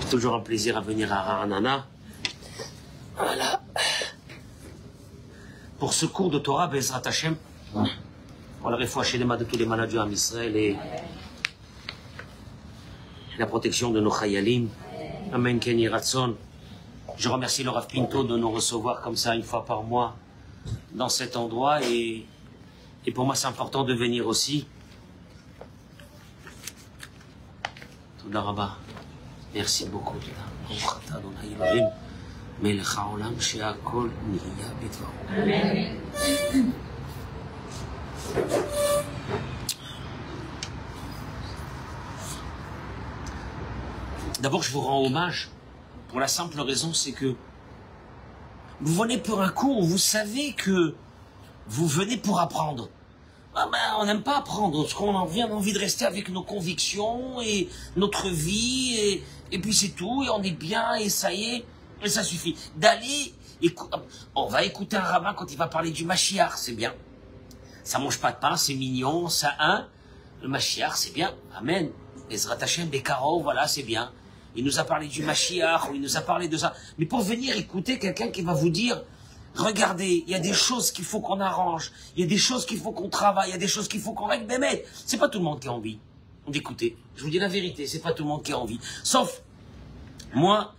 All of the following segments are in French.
Toujours un plaisir à venir à Ra'anana. Voilà. Pour ce cours de Torah, Bezrat Hashem, on la réfouache de tous les managers en Israël et la protection de nos chayalim. Amen, Kenny Ratson. Je remercie le Rav Pinto de nous recevoir comme ça une fois par mois dans cet endroit et pour moi c'est important de venir aussi. Toda Rabba. Merci beaucoup. D'abord, je vous rends hommage pour la simple raison, c'est que vous venez pour un cours où vous savez que vous venez pour apprendre. Ah ben, on n'aime pas apprendre, parce qu'on a envie de rester avec nos convictions et notre vie, et puis c'est tout, et on est bien, et ça y est, et ça suffit. D'aller, on va écouter un rabbin quand il va parler du Mashiach, c'est bien. Ça mange pas de pain, c'est mignon, ça, hein. Le Mashiach, c'est bien, amen. Ezrat Hashem, Bekaro, voilà, c'est bien. Il nous a parlé du Mashiach, ou il nous a parlé de ça. Mais pour venir écouter quelqu'un qui va vous dire, regardez, il y a des choses qu'il faut qu'on arrange, il y a des choses qu'il faut qu'on travaille, il y a des choses qu'il faut qu'on règle, mais c'est pas tout le monde qui a envie d'écouter. Je vous dis la vérité, c'est pas tout le monde qui a envie. Sauf, moi,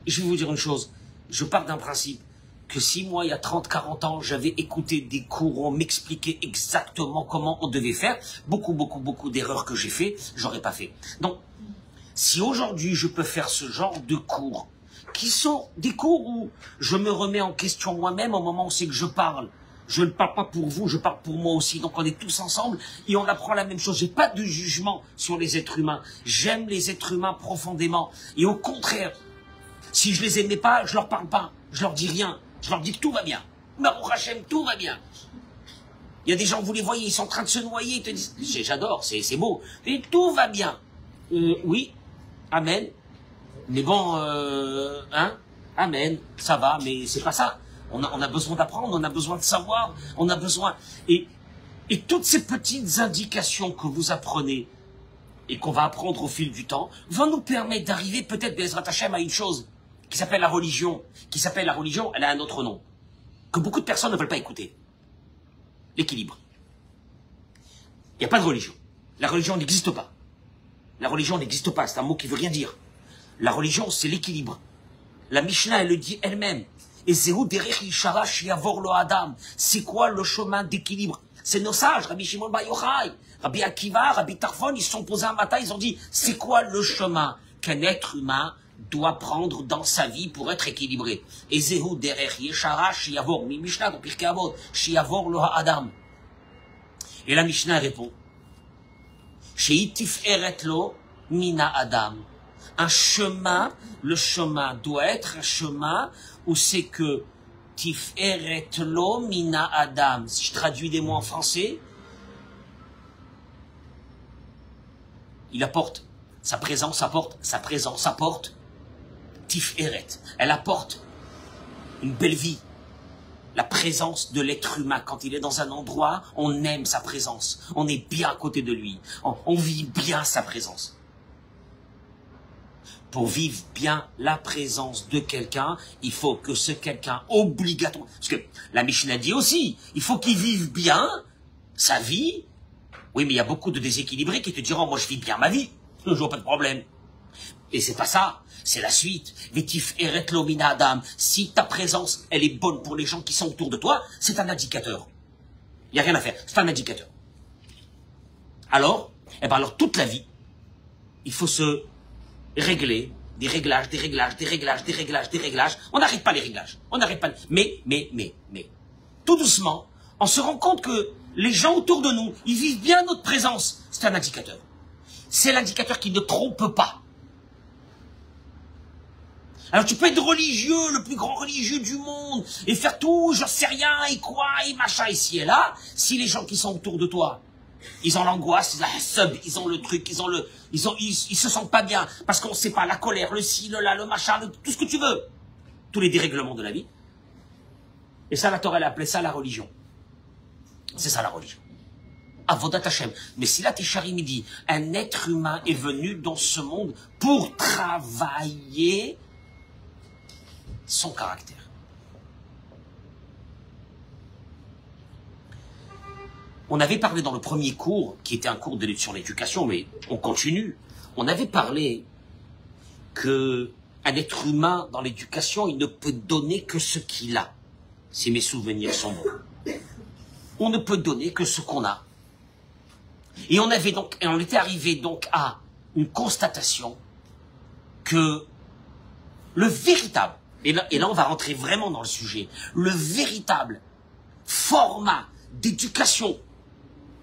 je vais vous dire une chose, je pars d'un principe, que si moi, il y a 30, 40 ans, j'avais écouté des cours où on m'expliquait exactement comment on devait faire, beaucoup d'erreurs que j'ai fait, j'aurais pas fait. Donc, si aujourd'hui je peux faire ce genre de cours, qui sont des cours où je me remets en question moi-même au moment où c'est que je parle. Je ne parle pas pour vous, je parle pour moi aussi. Donc on est tous ensemble et on apprend la même chose. J'ai pas de jugement sur les êtres humains. J'aime les êtres humains profondément. Et au contraire, si je les aimais pas, je leur parle pas. Je leur dis rien. Je leur dis que tout va bien. Baruch Hashem, tout va bien. Il y a des gens, vous les voyez, ils sont en train de se noyer. Ils te disent, j'adore, c'est beau. Et tout va bien. Oui, amen. Mais bon, hein, amen, ça va, mais c'est pas ça. On a besoin d'apprendre, on a besoin de savoir, on a besoin... Et toutes ces petites indications que vous apprenez et qu'on va apprendre au fil du temps vont nous permettre d'arriver peut-être, Bezrat Hashem, à une chose qui s'appelle la religion. Elle a un autre nom, que beaucoup de personnes ne veulent pas écouter. L'équilibre. Il n'y a pas de religion. La religion n'existe pas. La religion n'existe pas, c'est un mot qui veut rien dire. La religion, c'est l'équilibre. La Mishnah, elle le dit elle-même. Et c'est quoi le chemin d'équilibre? C'est nos sages, Rabbi Shimon Bar Yochai, Rabbi Akiva, Rabbi Tarfon, ils se sont posés un matin, ils ont dit, c'est quoi le chemin qu'un être humain doit prendre dans sa vie pour être équilibré? Et Zehu derech Yeshara Shiyavor, mi Mishnah, dans Pirkei Avot, Shiyavor lo Adam. Et la Mishnah répond, Sheitif eret lo mina Adam. Un chemin, le chemin doit être un chemin où c'est que Tiferet lo mina Adam. Si je traduis des mots en français, il apporte sa présence, apporte Tiferet. Elle apporte une belle vie. La présence de l'être humain, quand il est dans un endroit, on aime sa présence. On est bien à côté de lui. On vit bien sa présence. Pour vivre bien la présence de quelqu'un, il faut que ce quelqu'un obligatoirement... Parce que la Mishnah dit aussi, il faut qu'il vive bien sa vie. Oui, mais il y a beaucoup de déséquilibrés qui te diront, moi je vis bien ma vie, je vois pas de problème. Et c'est pas ça, c'est la suite. Vetif eret lo mina Adam. Si ta présence, elle est bonne pour les gens qui sont autour de toi, c'est un indicateur. Il n'y a rien à faire, c'est un indicateur. Alors, toute la vie, il faut se... régler, des réglages. On n'arrête pas les réglages. Mais, tout doucement, on se rend compte que les gens autour de nous, ils vivent bien notre présence. C'est un indicateur. C'est l'indicateur qui ne trompe pas. Alors tu peux être religieux, le plus grand religieux du monde, et faire tout, je sais rien, et quoi, et machin, ici et là. Si les gens qui sont autour de toi, ils ont l'angoisse, ils ont le truc, ils se sentent pas bien, parce qu'on sait pas, la colère, le ci, le là, le machin, tout ce que tu veux. Tous les dérèglements de la vie. Et ça, la Torah, elle a appelé ça la religion. C'est ça la religion. Avodat Hashem. Mais si là, Tisharim, il dit, un être humain est venu dans ce monde pour travailler son caractère. On avait parlé dans le premier cours, qui était un cours sur l'éducation, mais on continue. On avait parlé que un être humain dans l'éducation, il ne peut donner que ce qu'il a. Si mes souvenirs sont bons. On ne peut donner que ce qu'on a. Et on était arrivé donc à une constatation que le véritable, et là on va rentrer vraiment dans le sujet, le véritable format d'éducation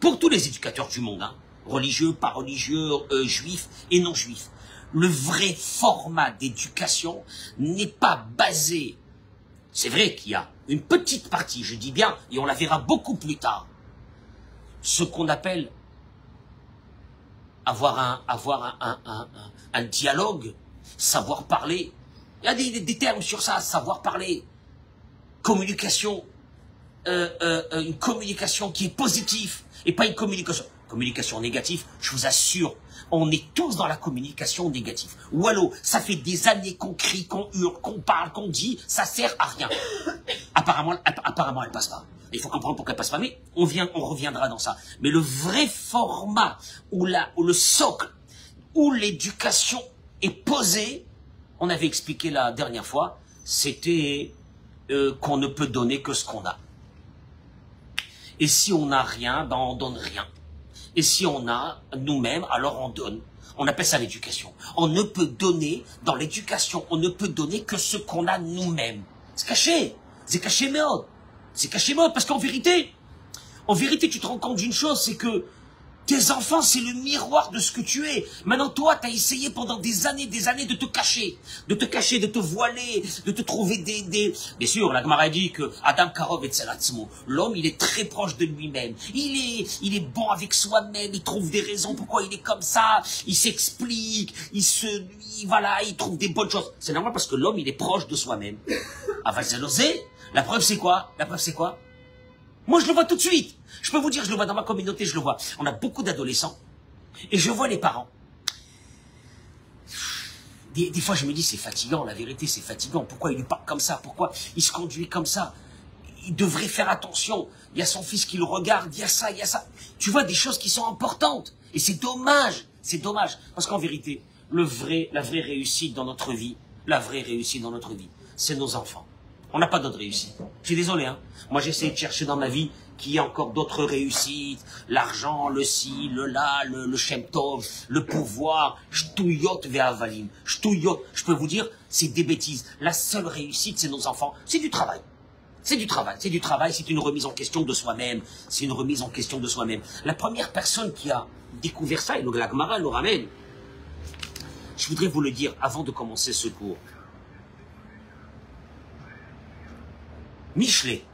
pour tous les éducateurs du monde, hein, religieux, pas religieux, juifs et non juifs, le vrai format d'éducation n'est pas basé, c'est vrai qu'il y a une petite partie, je dis bien, et on la verra beaucoup plus tard, ce qu'on appelle avoir un dialogue, savoir parler. Il y a des termes sur ça, savoir parler, communication, une communication qui est positive et pas une communication négative. Je vous assure, on est tous dans la communication négative. Wallo, ça fait des années qu'on crie, qu'on hurle, qu'on parle, qu'on dit, ça sert à rien. Apparemment, elle passe pas. Il faut comprendre pourquoi elle passe pas, mais on reviendra dans ça. Mais le vrai format où le socle, où l'éducation est posée, on avait expliqué la dernière fois, c'était qu'on ne peut donner que ce qu'on a. Et si on n'a rien, ben on donne rien. Et si on a nous-mêmes, alors on donne. On appelle ça l'éducation. On ne peut donner, dans l'éducation, on ne peut donner que ce qu'on a nous-mêmes. C'est caché. C'est caché, merde. C'est caché, mode, parce qu'en vérité, tu te rends compte d'une chose, c'est que tes enfants, c'est le miroir de ce que tu es. Maintenant, toi, tu as essayé pendant des années de te cacher, de te voiler, de te trouver des... Bien sûr, la Gemara dit que Adam Karov et Tzelatzmo, l'homme, il est très proche de lui-même. Il est bon avec soi-même, il trouve des raisons pourquoi il est comme ça, il s'explique, il trouve des bonnes choses. C'est normal parce que l'homme, il est proche de soi-même. Avalzelosé, la preuve, c'est quoi? Moi, je le vois tout de suite. Je peux vous dire, je le vois dans ma communauté, je le vois. On a beaucoup d'adolescents. Et je vois les parents. Des fois, je me dis, c'est fatigant. La vérité, c'est fatigant. Pourquoi il lui parle comme ça? Pourquoi il se conduit comme ça? Il devrait faire attention. Il y a son fils qui le regarde. Il y a ça, il y a ça. Tu vois des choses qui sont importantes. Et c'est dommage. C'est dommage. Parce qu'en vérité, la vraie réussite dans notre vie, c'est nos enfants. On n'a pas d'autre réussite. Je suis désolé, hein. Moi, j'essaie de chercher dans ma vie qu'il y a encore d'autres réussites. L'argent, le ci, le là, le Shem Tov, le pouvoir. Shtouyot ve'avalim. Shtouyot. Je peux vous dire, c'est des bêtises. La seule réussite, c'est nos enfants. C'est du travail. C'est du travail. C'est une remise en question de soi-même. La première personne qui a découvert ça, et donc la Gemara le ramène. Je voudrais vous le dire avant de commencer ce cours. Michelet.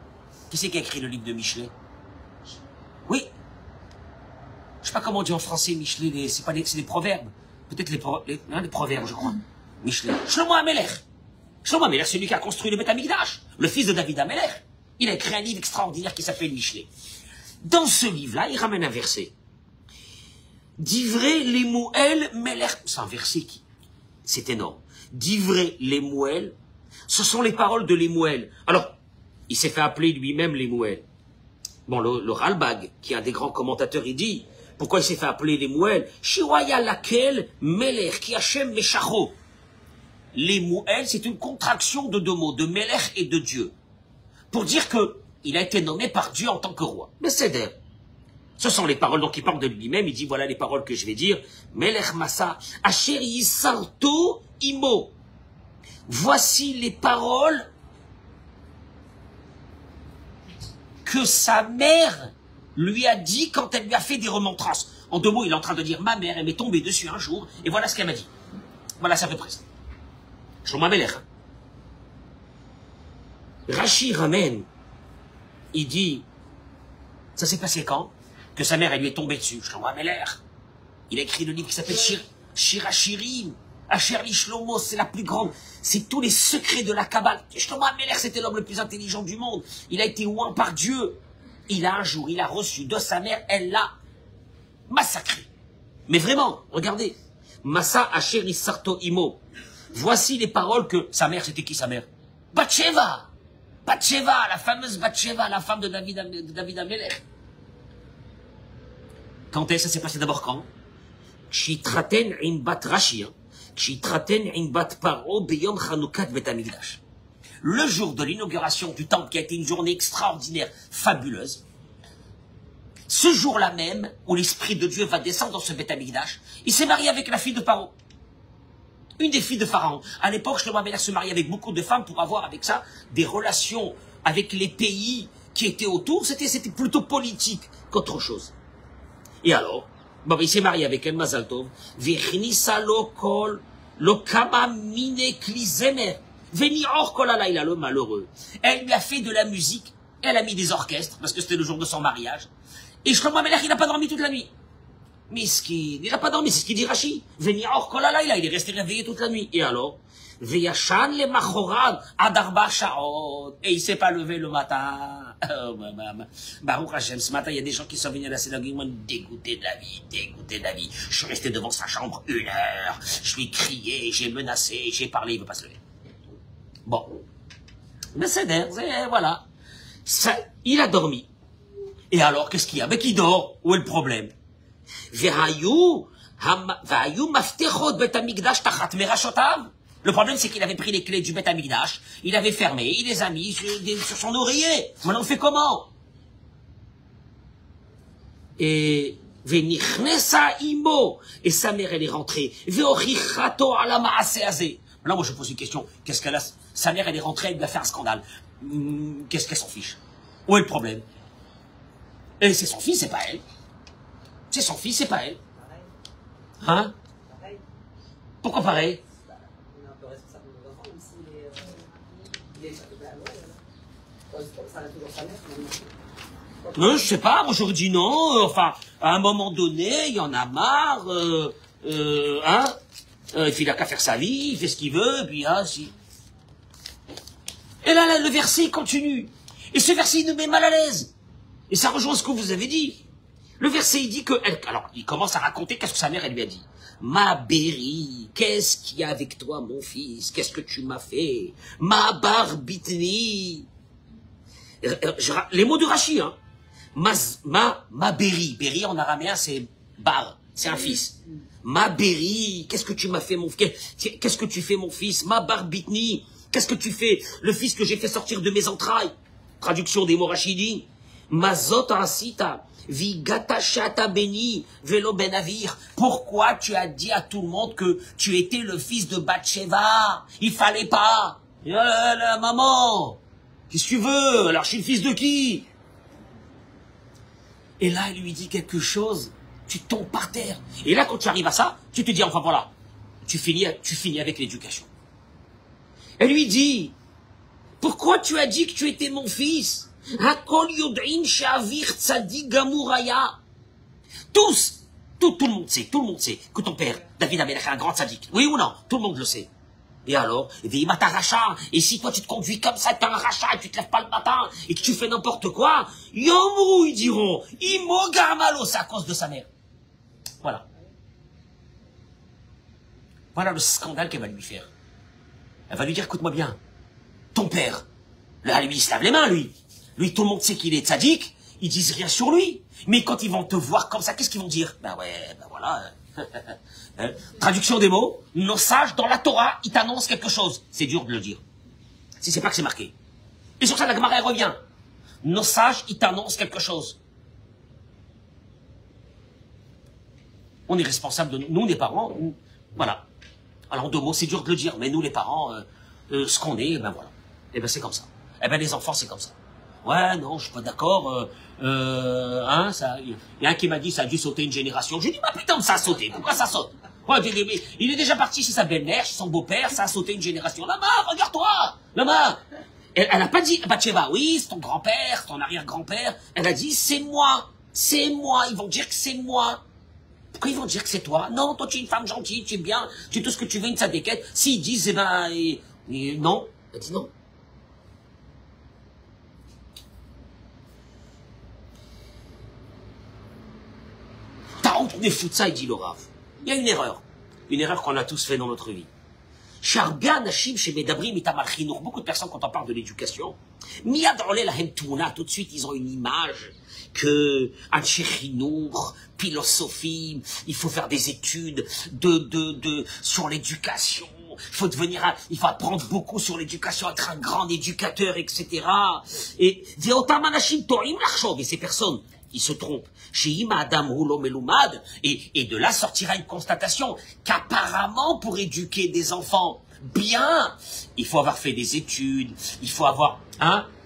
Qui c'est qui a écrit le livre de Michelet? Oui. Je sais pas comment on dit en français Michelet, c'est des proverbes. Peut-être les proverbes, je crois. Michelet. Shlomo Amelech. Shlomo Amelech, c'est lui qui a construit le Beth Amikdash. Le fils de David Amelech. Il a écrit un livre extraordinaire qui s'appelle Michelet. Dans ce livre-là, il ramène un verset. Divrei Lemuel Melech. C'est un verset c'est énorme. Divrei Lemuel. Ce sont les paroles de Lemuel. Alors, il s'est fait appeler lui-même Lemuel. Bon, le Ralbag, qui est un des grands commentateurs, il dit, pourquoi il s'est fait appeler Lemuel? Shiwaya lakel Melech ki Hashem meshacho. Lemuel, c'est une contraction de deux mots, de Melech et de Dieu. Pour dire que il a été nommé par Dieu en tant que roi. Mais c'est d'ailleurs. Ce sont les paroles, donc il parle de lui-même, il dit, voilà les paroles que je vais dire. Melech Massa, Asher Yisarto Imo. Voici les paroles que sa mère lui a dit quand elle lui a fait des remontrances. En deux mots, il est en train de dire, ma mère, elle m'est tombée dessus un jour, et voilà ce qu'elle m'a dit. Voilà, c'est à peu près ça. Shlomo Amelech. Rashi ramène, il dit, ça s'est passé quand? Que sa mère, elle lui est tombée dessus. Shlomo Amelech. Il a écrit le livre qui s'appelle Shirachirim. Asher li Shlomo, c'est la plus grande. C'est tous les secrets de la Kabbale. Shlomo Amelech, c'était l'homme le plus intelligent du monde. Il a été oint par Dieu. Il a reçu de sa mère, elle l'a massacré. Mais vraiment, regardez. Massa Asher Sarto Imo. Voici les paroles que sa mère, c'était qui sa mère? Bathsheba. Bathsheba, la fameuse Bathsheba, la femme de David Amelech. Quand est-ce que ça s'est passé d'abord quand? Kshitraten in bat Rashi. Kshitraten in bat Paro beyom Chanoukat bet Hamikdash. Le jour de l'inauguration du temple qui a été une journée extraordinaire, fabuleuse, ce jour-là même, où l'Esprit de Dieu va descendre dans ce Beth Amikdash, il s'est marié avec la fille de Paro. Une des filles de Pharaon. À l'époque, Shlomo HaMelech se mariait avec beaucoup de femmes pour avoir avec ça des relations avec les pays qui étaient autour. C'était plutôt politique qu'autre chose. Et alors, bon, il s'est marié avec elle, Mazal Tov. V'ichnisa lo kol lo kama mine klizemer. Venior kol halayla, le malheureux. Elle lui a fait de la musique. Elle a mis des orchestres, parce que c'était le jour de son mariage. Et Shlomo HaMelech, il n'a pas dormi toute la nuit. Miskin, il n'a pas dormi, c'est ce qu'il dit Rashi. Venior kol halayla, il est resté réveillé toute la nuit. Et alors, Veyashan le machorad adarba shaot. Et il s'est pas levé le matin. Baruch Hashem, ce matin, il y a des gens qui sont venus à la synagogue, ils m'ont dégoûté de la vie, dégoûté de la vie. Je suis resté devant sa chambre 1 heure. Je lui ai crié, j'ai menacé, j'ai parlé, il veut pas se lever. Bon. Mais c'est voilà. Ça, il a dormi. Et alors, qu'est-ce qu'il y a? Mais qui dort? Où est le problème? Le problème, c'est qu'il avait pris les clés du Beth Amikdash, il avait fermé, il les a mis sur son oreiller. Maintenant, on fait comment? Et et sa mère, elle est rentrée. Là, moi, je pose une question. Qu'est-ce qu'elle a? Sa mère, elle est rentrée, elle lui a fait un scandale. Qu'est-ce qu'elle s'en fiche? Où est le problème? Et c'est son fils, c'est pas elle. C'est son fils, c'est pas elle. Hein? Pourquoi pareil? On est un peu responsable de nos enfants, même s'il est à ça a toujours sa mère, Je sais pas, moi j'aurais dit non, enfin, à un moment donné, il y en a marre, il a qu'à faire sa vie, il fait ce qu'il veut, puis si. Et là, le verset continue. Et ce verset, il nous met mal à l'aise. Et ça rejoint ce que vous avez dit. Le verset, il dit que, alors, il commence à raconter qu'est-ce que sa mère, elle lui a dit. Ma Béri, qu'est-ce qu'il y a avec toi, mon fils? Qu'est-ce que tu m'as fait? Ma Barbitni. Les mots de Rashi, hein. Ma Béri. Béri, en araméen, c'est Bar. C'est un fils. Ma Béri, qu'est-ce que tu m'as fait, mon fils? Qu'est-ce que tu fais, mon fils? Ma Barbitni. Qu'est-ce que tu fais? Le fils que j'ai fait sortir de mes entrailles. Traduction des mots Rachidi. Mazot asita. Vigatashata beni velo benavir. Pourquoi tu as dit à tout le monde que tu étais le fils de Bathsheba? Il fallait pas. Maman, qu'est-ce que tu veux? Alors je suis le fils de qui? Et là, il lui dit quelque chose, tu tombes par terre. Et là, quand tu arrives à ça, tu te dis, enfin voilà, tu finis avec l'éducation. Elle lui dit, pourquoi tu as dit que tu étais mon fils? Tout le monde sait que ton père, David Amelech, est un grand tzaddik. Oui ou non? Tout le monde le sait. Et alors, et si toi tu te conduis comme ça, t'es un rachat, et tu te lèves pas le matin, et que tu fais n'importe quoi, Yomrou, ils diront, Imo Garmalo, c'est à cause de sa mère. Voilà. Voilà le scandale qu'elle va lui faire. Elle va lui dire, écoute-moi bien, ton père, là, lui, il se lave les mains, lui. Lui, tout le monde sait qu'il est tzaddik, ils disent rien sur lui. Mais quand ils vont te voir comme ça, qu'est-ce qu'ils vont dire? Ben voilà. Traduction des mots, nos sages, dans la Torah, ils t'annoncent quelque chose. C'est dur de le dire. Si c'est pas que c'est marqué. Et sur ça, la Gemara, elle revient. Nos sages, ils t'annoncent quelque chose. On est responsable de nous, les parents, voilà. Alors, en 2 mots, c'est dur de le dire, mais nous, les parents, ce qu'on est, ben voilà. Et ben c'est comme ça. Eh ben les enfants, c'est comme ça. Ouais, non, je suis pas d'accord. Il y a un qui m'a dit ça a dû sauter une génération. Je lui ai dit, bah putain, ça a sauté. Pourquoi ça saute? Ouais, il est déjà parti chez sa belle-mère, chez son beau-père, ça a sauté une génération. Lama, regarde-toi, Lama. Elle a pas dit, Bathsheba, oui, c'est ton grand-père, c'est ton arrière-grand-père. Elle a dit, c'est moi. Ils vont dire que c'est moi. Pourquoi ils vont dire que c'est toi? Non, toi tu es une femme gentille, tu es bien, tu es tout ce que tu veux, une tzadékette. S'ils disent, eh ben, non. Elle dit non. Entre des fous de ça, il dit le Rav. Il y a une erreur qu'on a tous fait dans notre vie. Beaucoup de personnes, quand on parle de l'éducation, tout de suite, ils ont une image que philosophie, il faut faire des études sur l'éducation, il faut apprendre beaucoup sur l'éducation, être un grand éducateur, etc. Et ces personnes, ils se trompent. Et de là sortira une constatation qu'apparemment pour éduquer des enfants bien, il faut avoir fait des études, il faut avoir,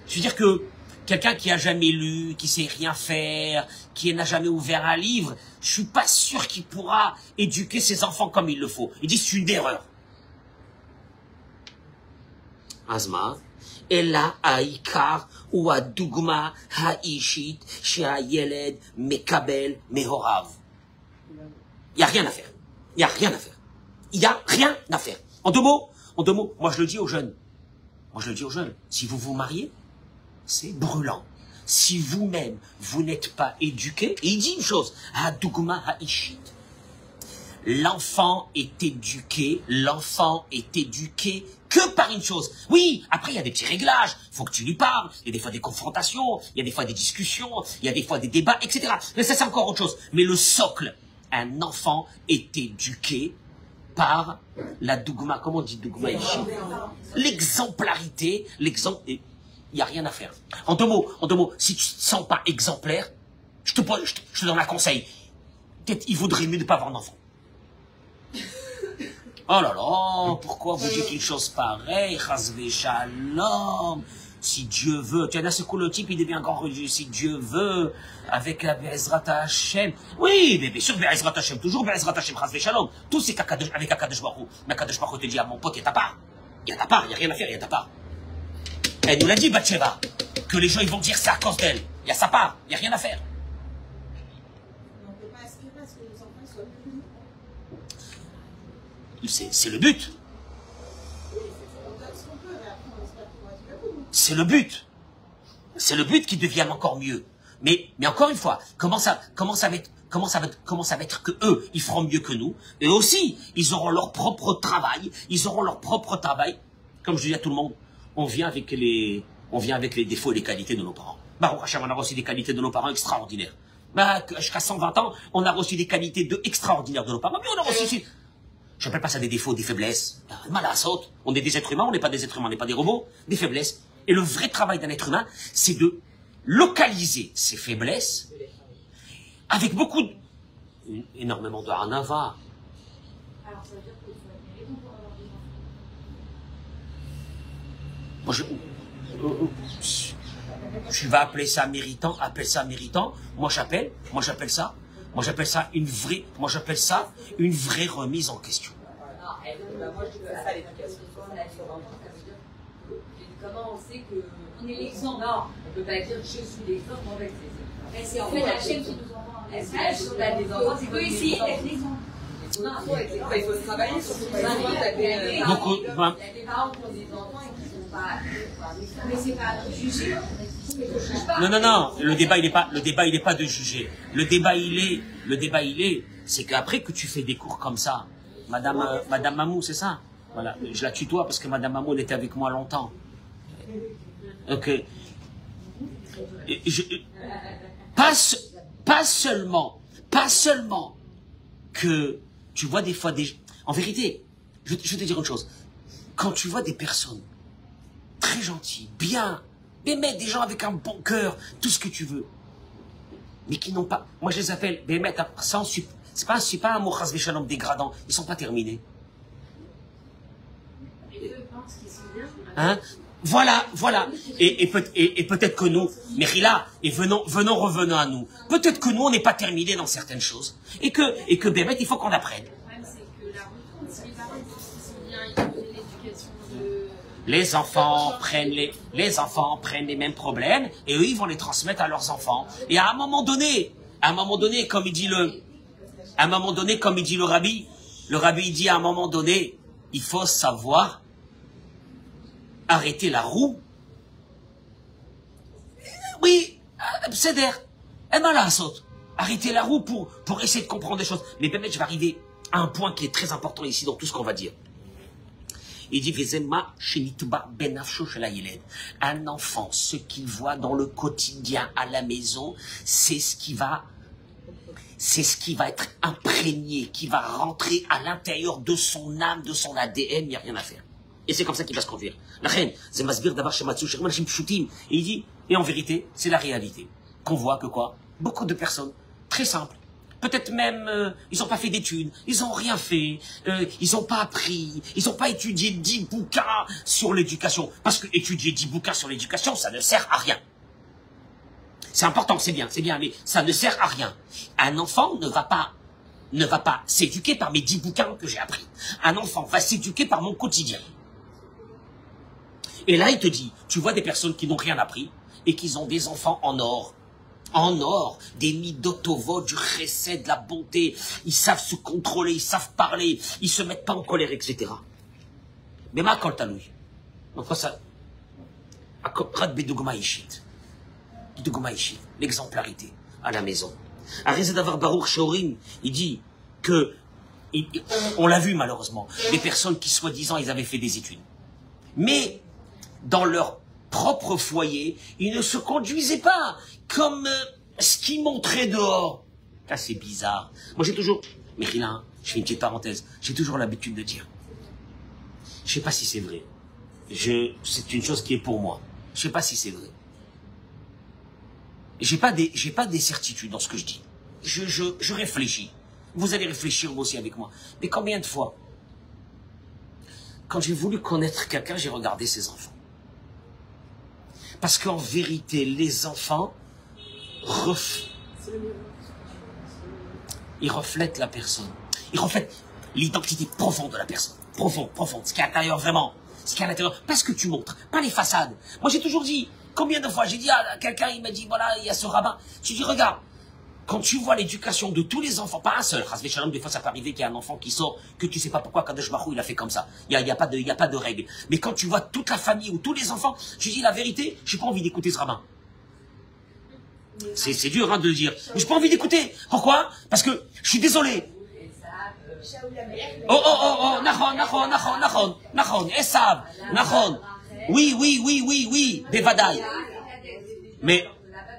je veux dire que quelqu'un qui a jamais lu, qui sait rien faire, qui n'a jamais ouvert un livre, je suis pas sûr qu'il pourra éduquer ses enfants comme il le faut. Il dit c'est une erreur. Azma, Ella Aikar ou Adugma Haishit Sheayeled Mekabel Mehorav. Il n'y a rien à faire. Il n'y a rien à faire. Il n'y a rien à faire. En deux mots, moi je le dis aux jeunes. Si vous vous mariez, c'est brûlant. Si vous-même, vous n'êtes pas éduqué, et il dit une chose, Hadugma Haishit. L'enfant est éduqué que par une chose. Oui, après il y a des petits réglages, il faut que tu lui parles, il y a des fois des confrontations, il y a des fois des discussions, il y a des fois des débats, etc. Mais ça c'est encore autre chose. Mais le socle, un enfant est éduqué par la dougma, comment on dit dougma ici? L'exemplarité, il n'y a rien à faire. En deux mots, si tu ne te sens pas exemplaire, je te donne un conseil. Peut-être il vaudrait mieux de ne pas avoir d'enfant. Oh là là, pourquoi vous dites une chose pareille? Chasvé shalom. Si Dieu veut, tu as ce coup le type, il devient encore religieux. Si Dieu veut, avec la Be'ezrat Hashem. Oui, mais bien sûr, Be'ezrat Hashem, toujours Be'ezrat Hashem, chasvé shalom. Tout c'est avec Akadosh Baruch Hu. Mais Akadosh Baruch Hu te dit à mon pote, il y a ta part. Il y a ta part, il n'y a rien à faire, il y a ta part. Elle nous l'a dit, Bathsheba, que les gens ils vont dire c'est à cause d'elle. Il y a sa part, il n'y a rien à faire. C'est le but. C'est le but. C'est le but qui devienne encore mieux. Mais encore une fois, comment ça va être que eux, ils feront mieux que nous. Et aussi, ils auront leur propre travail. Comme je dis à tout le monde, on vient avec les défauts et les qualités de nos parents. Baruch Hashem, on a reçu des qualités de nos parents extraordinaires. Jusqu'à 120 ans, on a reçu des qualités extraordinaires de nos parents. Mais on a reçu aussi. Je n'appelle pas ça des défauts, des faiblesses. Mal à la saute. On est des êtres humains, on n'est pas des êtres humains, on n'est pas des robots. Des faiblesses. Et le vrai travail d'un être humain, c'est de localiser ses faiblesses avec énormément de hanava. Alors, ça veut dire qu'il faut être méritant pour avoir des enfants. Tu vas appeler ça méritant, Moi, j'appelle ça une vraie remise en question. Moi, je fais ça l'éducation. Comment on sait qu'on est l'exemple? Non, on ne peut pas dire je suis l'exemple avec ses enfants. C'est en fait la chaîne qui nous envoie. Est-ce que tu as des enfants? C'est quoi ici? Être l'exemple. Il faut se travailler sur ce point. Il y a des parents qui ont des enfants et qui ne sont pas. Mais c'est pas juger. Non. Le débat il est pas de juger. Le débat il est, c'est qu'après que tu fais des cours comme ça, Madame Mamou, c'est ça. Voilà, je la tutoie parce que Madame Mamou elle était avec moi longtemps. Ok. Pas seulement que tu vois des fois en vérité, je vais te dire une chose. Quand tu vois des personnes très gentilles, bien, mais des gens avec un bon cœur, tout ce que tu veux, mais qui n'ont pas, moi je les appelle, c'est pas un mot chasvé shalom dégradant, ils sont pas terminés. Hein? Voilà. Et peut-être que nous, Mérila, et revenons à nous. Peut-être que nous, on n'est pas terminés dans certaines choses. Et que Bémet, il faut qu'on apprenne. Le problème, c'est que la route, si les parents sont bien, ils donnent l'éducation de... Les enfants prennent les mêmes problèmes, et eux, ils vont les transmettre à leurs enfants. Et à un moment donné, comme il dit le rabbi, il dit à un moment donné, il faut savoir arrêter la roue. Oui, c'est d'air. Elle m'a la saute. arrêter la roue pour essayer de comprendre des choses. Mais peut-être je vais arriver à un point qui est très important ici dans tout ce qu'on va dire. Il dit, un enfant, ce qu'il voit dans le quotidien à la maison, c'est ce qui va être imprégné, qui va rentrer à l'intérieur de son âme, de son ADN, il n'y a rien à faire. Et c'est comme ça qu'il va se conduire. La reine, c'est Masbir d'avoir chez Matsu, chez et il dit, et en vérité, c'est la réalité. Qu'on voit que quoi? Beaucoup de personnes, très simples, peut-être même, ils n'ont pas fait d'études, ils n'ont rien fait, ils n'ont pas appris, ils n'ont pas étudié 10 bouquins sur l'éducation. Parce que étudier 10 bouquins sur l'éducation, ça ne sert à rien. C'est important, c'est bien, mais ça ne sert à rien. Un enfant ne va pas s'éduquer par mes 10 bouquins que j'ai appris. Un enfant va s'éduquer par mon quotidien. Et là, il te dit, tu vois des personnes qui n'ont rien appris et qui ont des enfants en or, des midotovo, du chesed, de la bonté, ils savent se contrôler, ils savent parler, ils se mettent pas en colère, etc. Mais ma quand t'as lui, donc ça, l'exemplarité à la maison. Arrêtez d'avoir Baruch Shorim, il dit que, on l'a vu malheureusement, des personnes qui soi-disant ils avaient fait des études, mais dans leur propre foyer, ils ne se conduisaient pas comme ce qu'ils montraient dehors. Ça, c'est bizarre. Moi, j'ai toujours... Mais là, je fais une petite parenthèse. J'ai toujours l'habitude de dire. Je ne sais pas si c'est vrai. C'est une chose qui est pour moi. Je ne sais pas si c'est vrai. J'ai pas des certitudes dans ce que je dis. Je réfléchis. Vous allez réfléchir vous aussi avec moi. Mais combien de fois, quand j'ai voulu connaître quelqu'un, j'ai regardé ses enfants. Parce qu'en vérité, les enfants, ils reflètent la personne. Ils reflètent l'identité profonde de la personne. Profonde. Ce qui est à l'intérieur vraiment. Ce qui est à l'intérieur. Pas ce que tu montres. Pas les façades. Moi, j'ai toujours dit, combien de fois, j'ai dit à quelqu'un, il m'a dit, voilà, il y a ce rabbin. J'ai dit, regarde, quand tu vois l'éducation de tous les enfants, pas un seul, Chasvé Shalom, des fois ça peut arriver qu'il y a un enfant qui sort, que tu sais pas pourquoi Kadosh Baruch Hu, il a fait comme ça. Il y a pas de règle. Mais quand tu vois toute la famille ou tous les enfants, je dis la vérité, j'ai pas envie d'écouter ce rabbin. C'est dur hein, de le dire. Mais j'ai pas envie d'écouter. Pourquoi? Parce que je suis désolé. Nachon, Esav, Nachon. Oui, Bevadaï.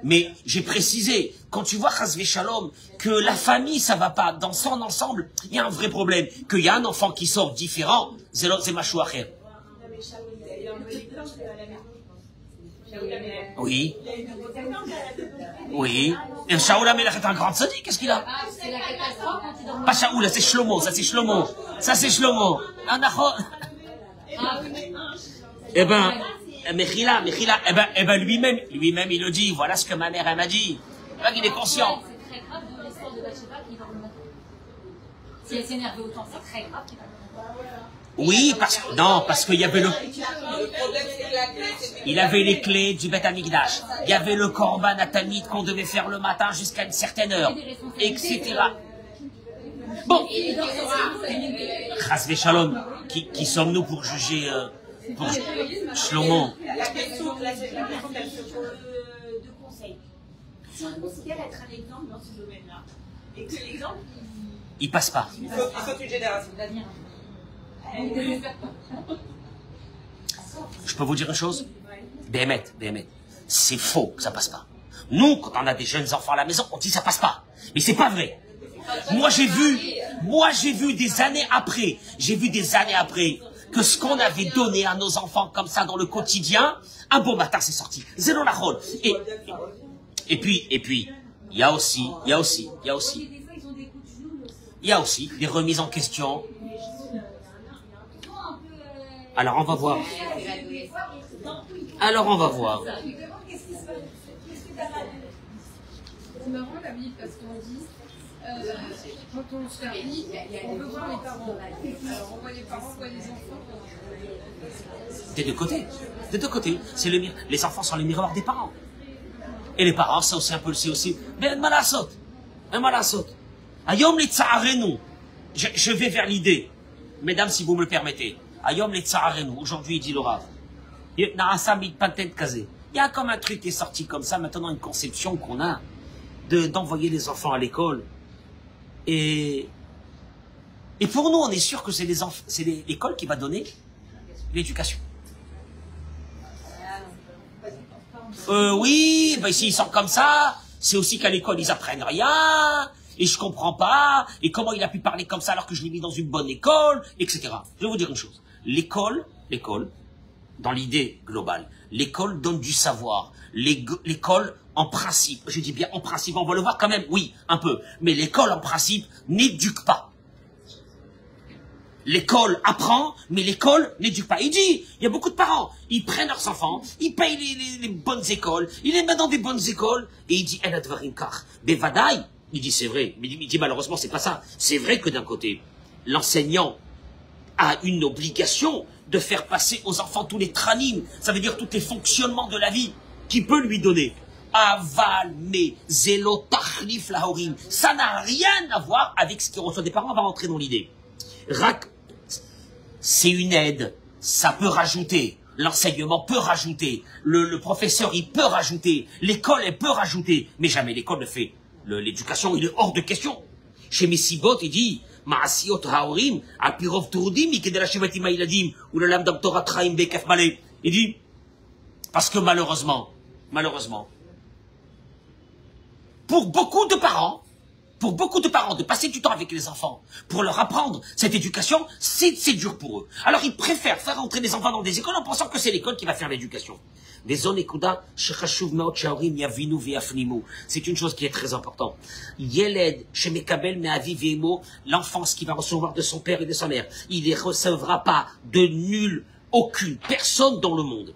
Mais j'ai précisé, quand tu vois Chasvé Shalom, que la famille, ça va pas, dans son ensemble, il y a un vrai problème. Qu'il y a un enfant qui sort différent, c'est machou acher. Oui. Et Shaoul Amelech est un grand sadique, qu'est-ce qu'il a? Pas Shaoul, c'est Shlomo, ça c'est Shlomo. Ah, d'accord. Eh ben, Mechila, eh ben, lui-même, il le dit, voilà ce que ma mère, elle m'a dit. Il est conscient. C'est très grave de l'histoire de Bathsheba qui va le mettre. Si elle s'énerve autant, c'est très grave qu'il va le mettre. Oui, parce qu'il y avait il avait les clés du Beth Amikdash. Il y avait le korban atamid qu'on devait faire le matin jusqu'à une certaine heure, etc. Bon. Chasvé Shalom, qui sommes-nous pour juger pour Shlomo? La question de conseil. Si on considère être un exemple dans ce domaine-là, et que l'exemple, il passe pas. Il faut une génération d'avenir. Je peux vous dire une chose? Béhémet. C'est faux que ça passe pas. Nous, quand on a des jeunes enfants à la maison, on dit ça passe pas. Mais c'est pas vrai. Moi, j'ai vu des années après, que ce qu'on avait donné à nos enfants comme ça dans le quotidien, un bon matin, c'est sorti. Zéro la rôle. Et puis, il y a aussi des remises en question. Alors, on va voir. C'est marrant la Bible parce qu'on dit quand on se marie, on veut voir les parents. Alors on voit les parents, on voit les enfants. Des deux côtés. C'est les enfants sont les miroirs des parents. Et les parents, c'est aussi. Mais malasot. Ayom les tsa'arenu. Je vais vers l'idée. Mesdames, si vous me le permettez. Ayom les tsa'arenu. Aujourd'hui, il dit le Rav. Il y a comme un truc qui est sorti comme ça, maintenant une conception qu'on a. d'envoyer les enfants à l'école. Et pour nous, on est sûr que c'est l'école qui va donner l'éducation. Oui, ben s'ils sont comme ça, c'est aussi qu'à l'école, ils apprennent rien, et je comprends pas, et comment il a pu parler comme ça alors que je l'ai mis dans une bonne école, etc. Je vais vous dire une chose. L'école, dans l'idée globale, l'école donne du savoir. L'école, en principe, je dis bien en principe, on va le voir quand même, oui, un peu, mais l'école, en principe, n'éduque pas. L'école apprend, mais l'école n'éduque pas. Il dit, il y a beaucoup de parents, ils prennent leurs enfants, ils payent les bonnes écoles, ils les mettent dans des bonnes écoles, et il dit, il dit, c'est vrai, mais il dit, malheureusement, c'est pas ça. C'est vrai que d'un côté, l'enseignant a une obligation de faire passer aux enfants tous les tranim, ça veut dire tous les fonctionnements de la vie qu'il peut lui donner. Aval, mais, zélo, tachlif, lahorim. Ça n'a rien à voir avec ce qu'il reçoit des parents, on va rentrer dans l'idée. C'est une aide, ça peut rajouter, l'enseignement peut rajouter, le professeur il peut rajouter, l'école elle peut rajouter, mais jamais l'école ne fait. L'éducation il est hors de question. Chez Messibot il dit, Ma'asiot haorim, apirov turudim, ikedela shivatim hailadim, ou le lamdam Torah traim bekef malé. Il dit, parce que malheureusement, pour beaucoup de parents, de passer du temps avec les enfants, pour leur apprendre cette éducation, c'est dur pour eux. Alors ils préfèrent faire entrer les enfants dans des écoles en pensant que c'est l'école qui va faire l'éducation. C'est une chose qui est très importante. L'enfance qui va recevoir de son père et de sa mère, il ne recevra pas de nulle, aucune personne dans le monde.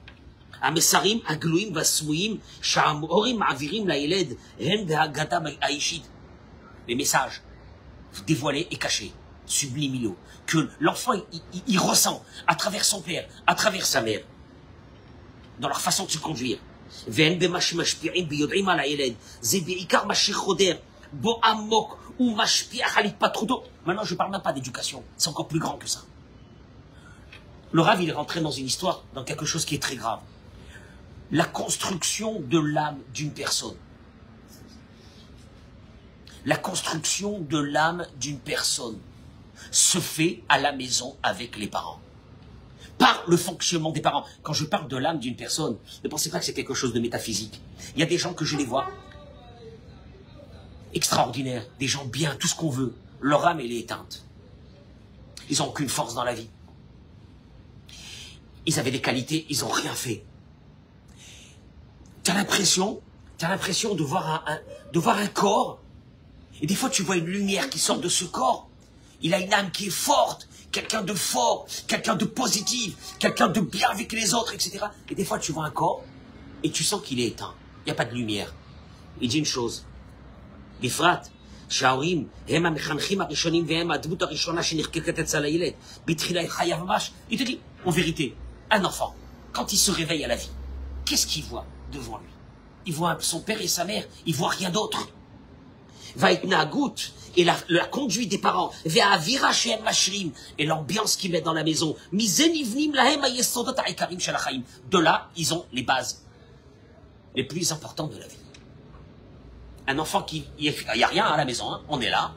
Les messages dévoilés et cachés, subliminaux, que l'enfant il ressent à travers son père, à travers sa mère, dans leur façon de se conduire. Maintenant, je ne parle même pas d'éducation, c'est encore plus grand que ça. Le Rav, il est rentré dans une histoire, dans quelque chose qui est très grave. La construction de l'âme d'une personne. La construction de l'âme d'une personne se fait à la maison avec les parents. Par le fonctionnement des parents. Quand je parle de l'âme d'une personne, ne pensez pas que c'est quelque chose de métaphysique. Il y a des gens que je les vois extraordinaires, des gens bien, tout ce qu'on veut. Leur âme, elle est éteinte. Ils n'ont aucune force dans la vie. Ils avaient des qualités, ils n'ont rien fait. Tu as l'impression de voir un corps. Et des fois, tu vois une lumière qui sort de ce corps. Il a une âme qui est forte, quelqu'un de fort, quelqu'un de positif, quelqu'un de bien avec les autres, etc. Et des fois, tu vois un corps et tu sens qu'il est éteint. Il n'y a pas de lumière. Il dit une chose. Bifrat, Shaorim, il te dit, en vérité, un enfant, quand il se réveille à la vie, qu'est-ce qu'il voit devant lui? Il voit son père et sa mère, il voit rien d'autre. Et la conduite des parents, et l'ambiance qu'ils mettent dans la maison, de là, ils ont les bases les plus importantes de la vie. Un enfant il n'y a rien à la maison, hein. On est là,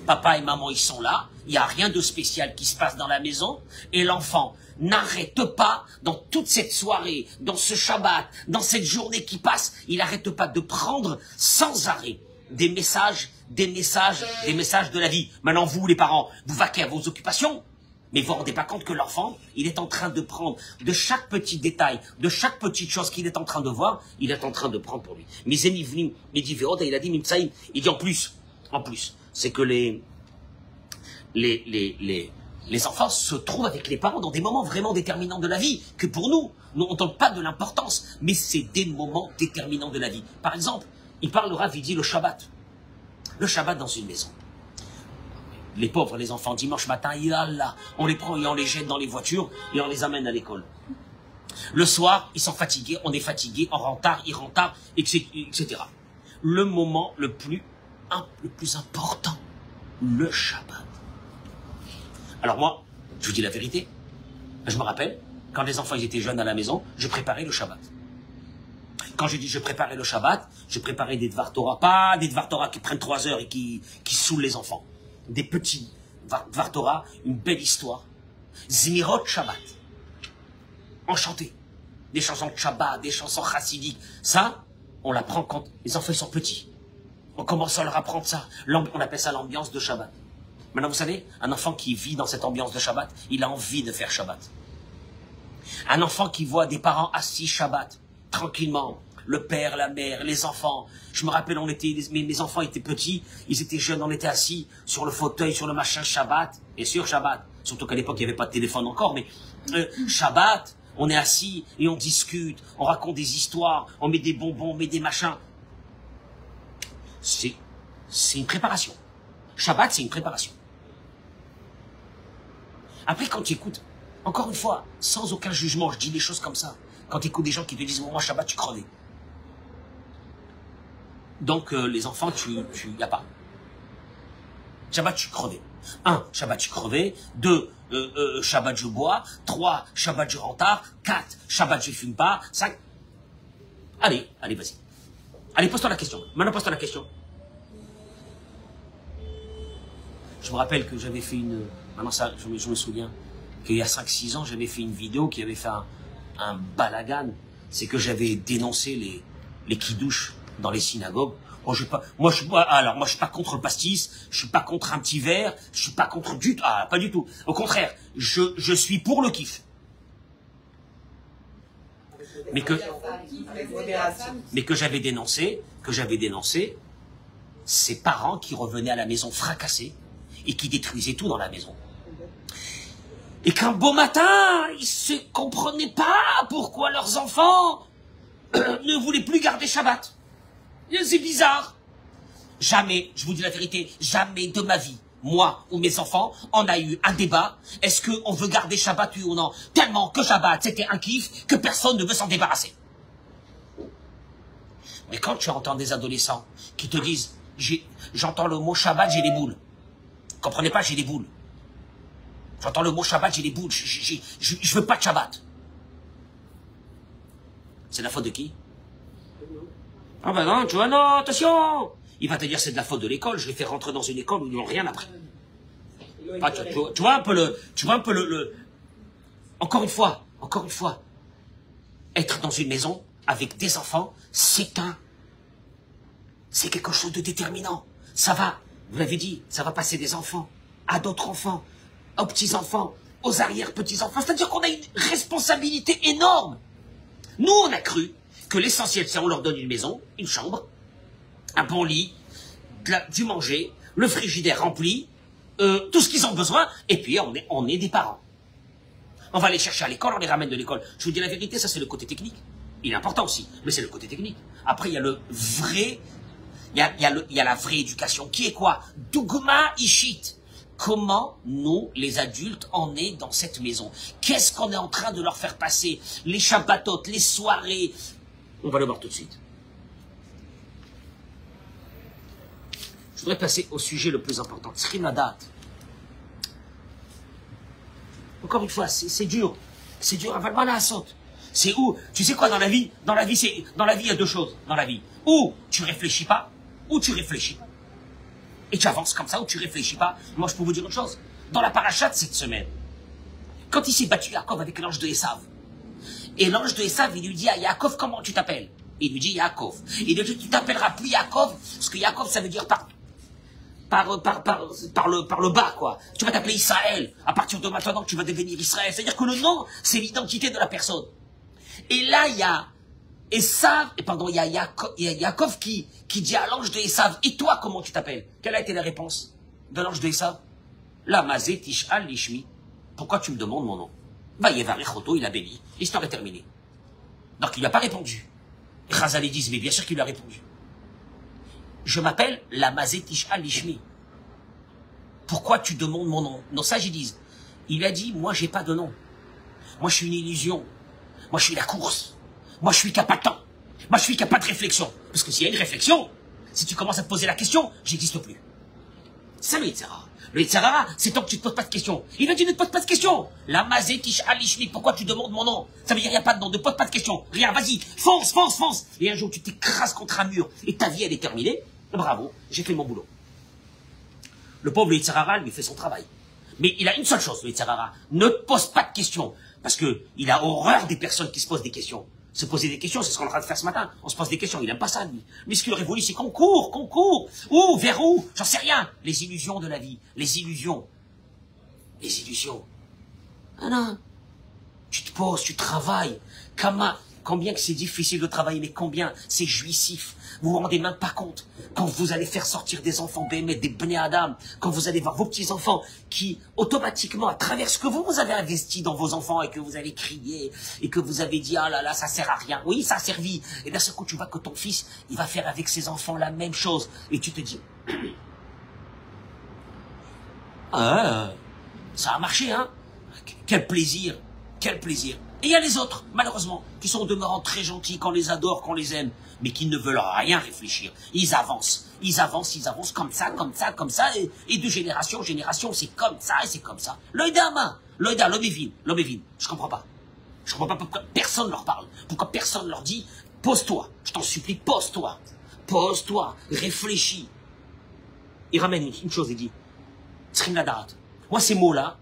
papa et maman ils sont là, il n'y a rien de spécial qui se passe dans la maison, et l'enfant n'arrête pas, dans toute cette soirée, dans ce Shabbat, dans cette journée qui passe, il n'arrête pas de prendre sans arrêt des messages de la vie. Maintenant, vous, les parents, vous vaquez à vos occupations, mais vous ne vous rendez pas compte que l'enfant, il est en train de prendre de chaque petit détail, de chaque petite chose qu'il est en train de voir, il est en train de prendre pour lui. Mais il a dit, il dit en plus, c'est que les enfants se trouvent avec les parents dans des moments vraiment déterminants de la vie, que pour nous on ne donne pas de l'importance, mais c'est des moments déterminants de la vie. Par exemple, il parle au Rav, il dit le Shabbat dans une maison. Les pauvres, les enfants, dimanche matin, on les prend et on les jette dans les voitures et on les amène à l'école. Le soir, ils sont fatigués, on est fatigués, on rentre tard, ils rentrent tard, etc. Le moment le plus important, le Shabbat. Alors moi, je vous dis la vérité, je me rappelle, quand les enfants ils étaient jeunes à la maison, je préparais le Shabbat. Quand je dis je préparais le Shabbat, je préparais des Dvar Torah, pas des Dvar Torah qui prennent 3 heures et qui saoulent les enfants. Des petits Dvar Torah, une belle histoire. Zmirot Shabbat. Enchanté. Des chansons de Shabbat, des chansons chassidiques. Ça, on l'apprend quand les enfants sont petits. On commence à leur apprendre ça. On appelle ça l'ambiance de Shabbat. Maintenant, vous savez, un enfant qui vit dans cette ambiance de Shabbat, il a envie de faire Shabbat. Un enfant qui voit des parents assis Shabbat, tranquillement, le père, la mère, les enfants. Je me rappelle, mes enfants étaient petits, ils étaient jeunes, on était assis sur le fauteuil, sur le machin Shabbat, et sur Shabbat. Surtout qu'à l'époque, il n'y avait pas de téléphone encore, mais Shabbat, on est assis et on discute, on raconte des histoires, on met des bonbons, on met des machins. C'est une préparation. Shabbat, c'est une préparation. Après, quand tu écoutes, encore une fois, sans aucun jugement, je dis des choses comme ça. Quand tu écoutes des gens qui te disent, moi, Shabbat, tu crevais. Donc, les enfants, y a pas. Shabbat, tu crevais. 1, Shabbat, tu crevais. 2, Shabbat, je bois. 3, Shabbat, je rentre tard. 4, Shabbat, je fume pas. 5. Allez, vas-y. Allez, pose-toi la question. Maintenant, pose-toi la question. Je me rappelle que j'avais fait maintenant, ça, je me souviens qu'il y a 5-6 ans, j'avais fait une vidéo qui avait fait un balagan. C'est que j'avais dénoncé les kidouches dans les synagogues. Moi, je suis pas contre le pastis, je suis pas contre un petit verre, je suis pas contre pas du tout. Au contraire, je suis pour le kiff. Mais que j'avais dénoncé, ces parents qui revenaient à la maison fracassés et qui détruisaient tout dans la maison. Et qu'un beau matin, ils se comprenaient pas pourquoi leurs enfants ne voulaient plus garder Shabbat. C'est bizarre. Jamais, je vous dis la vérité, jamais de ma vie, moi ou mes enfants, on a eu un débat. Est-ce qu'on veut garder Shabbat, oui ou non? Tellement que Shabbat, c'était un kiff que personne ne veut s'en débarrasser. Mais quand tu entends des adolescents qui te disent, j'entends le mot Shabbat, j'ai des boules. Vous comprenez pas, j'ai des boules. J'entends le mot Shabbat, j'ai des boules. Je veux pas de Shabbat. C'est la faute de qui? Ah ben non, tu vois, non, attention. Il va te dire c'est de la faute de l'école. Je les fais rentrer dans une école où ils n'ont rien appris. Tu vois un peu le... Encore une fois, être dans une maison avec des enfants, c'est quelque chose de déterminant. Ça va, vous l'avez dit, ça va passer des enfants à d'autres enfants, aux petits-enfants, aux arrière-petits-enfants. C'est-à-dire qu'on a une responsabilité énorme. Nous, on a cru que l'essentiel, c'est on leur donne une maison, une chambre, un bon lit, du manger, le frigidaire rempli, tout ce qu'ils ont besoin, et puis on est des parents. On va les chercher à l'école, on les ramène de l'école. Je vous dis la vérité, ça c'est le côté technique. Il est important aussi, mais c'est le côté technique. Après, il y a le vrai, il y a la vraie éducation, qui est quoi? Dougma Ishit. Comment nous, les adultes, on est dans cette maison? Qu'est-ce qu'on est en train de leur faire passer? Les Shabbatot, les soirées. On va le voir tout de suite. Je voudrais passer au sujet le plus important. Tzrimadat. Encore une fois, c'est dur. C'est dur. Avalmana asot. C'est où? Tu sais quoi dans la vie? Dans la vie, il y a deux choses. Dans la vie. Ou tu réfléchis pas, ou tu réfléchis. Et tu avances comme ça, ou tu réfléchis pas. Moi, je peux vous dire une chose. Dans la paracha de cette semaine, quand il s'est battu Yaakov avec l'ange de Esav, et l'ange de Esav, il lui dit à Yaakov, comment tu t'appelles? Il lui dit Yaakov. Il lui dit, tu t'appelleras plus Yaakov, parce que Yaakov, ça veut dire par le bas, quoi. Tu vas t'appeler Israël. À partir de maintenant, tu vas devenir Israël. C'est-à-dire que le nom, c'est l'identité de la personne. Et là, il y a Yaakov qui dit à l'ange de Esav, et toi, comment tu t'appelles? Quelle a été la réponse de l'ange de Esav? La mazé tish'al lishmi. Pourquoi tu me demandes mon nom? Va yevarechoto, il a béni. L'histoire est terminée. Donc il lui a pas répondu. Et Chazal disent, mais bien sûr qu'il lui a répondu. Je m'appelle la mazé tish'al lishmi. Pourquoi tu demandes mon nom? Nos sages ils disent, il a dit, moi j'ai pas de nom. Moi je suis une illusion. Moi je suis la course. Moi je suis capatant. Moi je suis qui n'a pas de réflexion. Parce que s'il y a une réflexion, si tu commences à te poser la question, j'existe plus. C'est ça le Yitzhara. Le Yitzhara, c'est tant que tu ne te poses pas de questions. Il a dit ne te pose pas de questions. La mazé tish alishmi, pourquoi tu demandes mon nom? Ça veut dire il n'y a pas de nom, ne pose pas de questions. Rien, vas-y, fonce, fonce, fonce. Et un jour tu t'écrases contre un mur et ta vie elle est terminée. Bravo, j'ai fait mon boulot. Le pauvre Yitzhara lui fait son travail. Mais il a une seule chose, le Yitzhara, ne te pose pas de questions. Parce que il a horreur des personnes qui se posent des questions. Se poser des questions, c'est ce qu'on est en train de faire ce matin. On se pose des questions, il n'aime pas ça, lui. Mais ce qu'il aurait voulu, c'est qu'on court. Où? Vers où? J'en sais rien. Les illusions de la vie. Les illusions. Ah non. Tu te poses, tu travailles. Combien que c'est difficile de travailler, mais combien c'est jouissif. Vous vous rendez même pas compte. Quand vous allez faire sortir des enfants bémés, des bnei Adam, quand vous allez voir vos petits-enfants qui, automatiquement, à travers ce que vous avez investi dans vos enfants et que vous avez crié et que vous avez dit, ah là là, ça sert à rien. Oui, ça a servi. Et d'un seul coup, tu vois que ton fils, il va faire avec ses enfants la même chose. Et tu te dis, ah, ça a marché, hein? Quel plaisir. Quel plaisir. Et il y a les autres, malheureusement, qui sont au demeurant très gentils, qu'on les adore, qu'on les aime, mais qui ne veulent rien réfléchir. Ils avancent comme ça, et de génération en génération, c'est comme ça, et c'est comme ça. L'œil l'homme évine. Je comprends pas pourquoi personne leur parle, pourquoi personne leur dit, pose-toi, je t'en supplie, pose-toi, réfléchis. Il ramène une chose, il dit, Tzrim Ladarat. Moi, ces mots-là,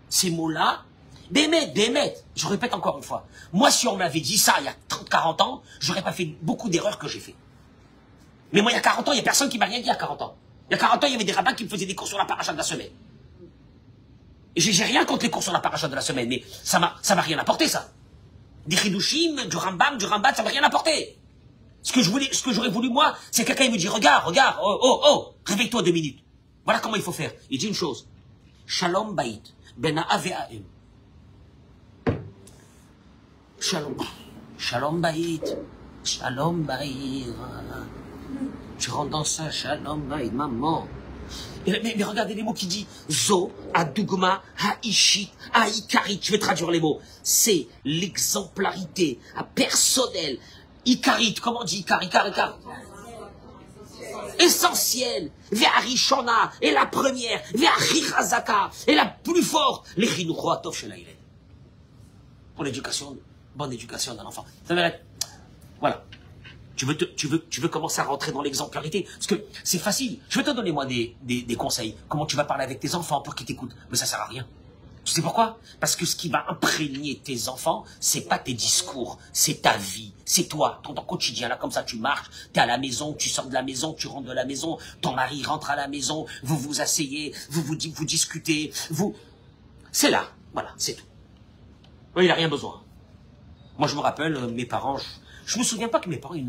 Bémet, je répète encore une fois. Moi, si on m'avait dit ça il y a 30-40 ans, j'aurais pas fait beaucoup d'erreurs que j'ai fait. Mais moi, il y a 40 ans, il y a personne qui m'a rien dit à 40 ans. Il y a 40 ans, il y avait des rabbins qui me faisaient des cours sur la paracha de la semaine. Et j'ai rien contre les cours sur la paracha de la semaine, mais ça m'a rien apporté, ça. Des chidushim, du Rambam, ça m'a rien apporté. Ce que j'aurais voulu, moi, c'est quelqu'un qui me dit, regarde, réveille-toi 2 minutes. Voilà comment il faut faire. Il dit une chose. Shalom Bayit, Ben Ave'ahem. Shalom Bayit. Tu rentres dans ça, Shalom Bayit, maman. Mais regardez les mots qu'il dit. Zo, Adougma, Haishit, Haikari. Je vais traduire les mots. C'est l'exemplarité personnelle. Ikarit, comment on dit Ikari, essentielle. Ve'arishona, et la première. Ve'achirazaka, et la plus forte. Les Chinuchoatov Shelaïlen. Pour l'éducation, bonne éducation d'un enfant. Voilà. Tu veux commencer à rentrer dans l'exemplarité. Parce que c'est facile. Je vais te donner, moi, des conseils. Comment tu vas parler avec tes enfants pour qu'ils t'écoutent. Mais ça sert à rien. Tu sais pourquoi? Parce que ce qui va imprégner tes enfants, c'est pas tes discours, c'est ta vie, c'est toi, ton quotidien. Là, comme ça, tu marches, t'es à la maison, tu sors de la maison, tu rentres de la maison, ton mari rentre à la maison, vous vous asseyez, vous discutez, c'est là, voilà, c'est tout. Il n'a rien besoin. Moi, je me rappelle, mes parents, je me souviens pas que mes parents, ils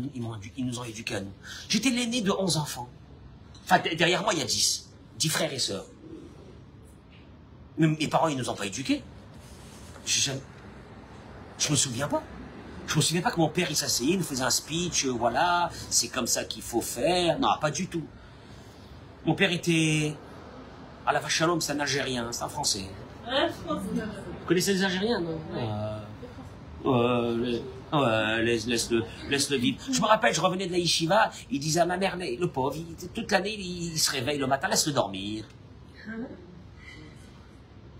nous ont éduqués à nous. J'étais l'aîné de 11 enfants. Enfin, derrière moi, il y a 10 frères et sœurs. Mais mes parents, ils nous ont pas éduqués. Je me souviens pas. Je me souviens pas que mon père, il s'asseyait, il nous faisait un speech, voilà, c'est comme ça qu'il faut faire. Non, pas du tout. Mon père était... Ah la vache shalom, c'est un Algérien, c'est un Français. Vous connaissez les Algériens, non? Laisse-le vivre. Je me rappelle, je revenais de la yeshiva, il disait à ma mère, le pauvre, toute l'année, il se réveille le matin, laisse-le dormir.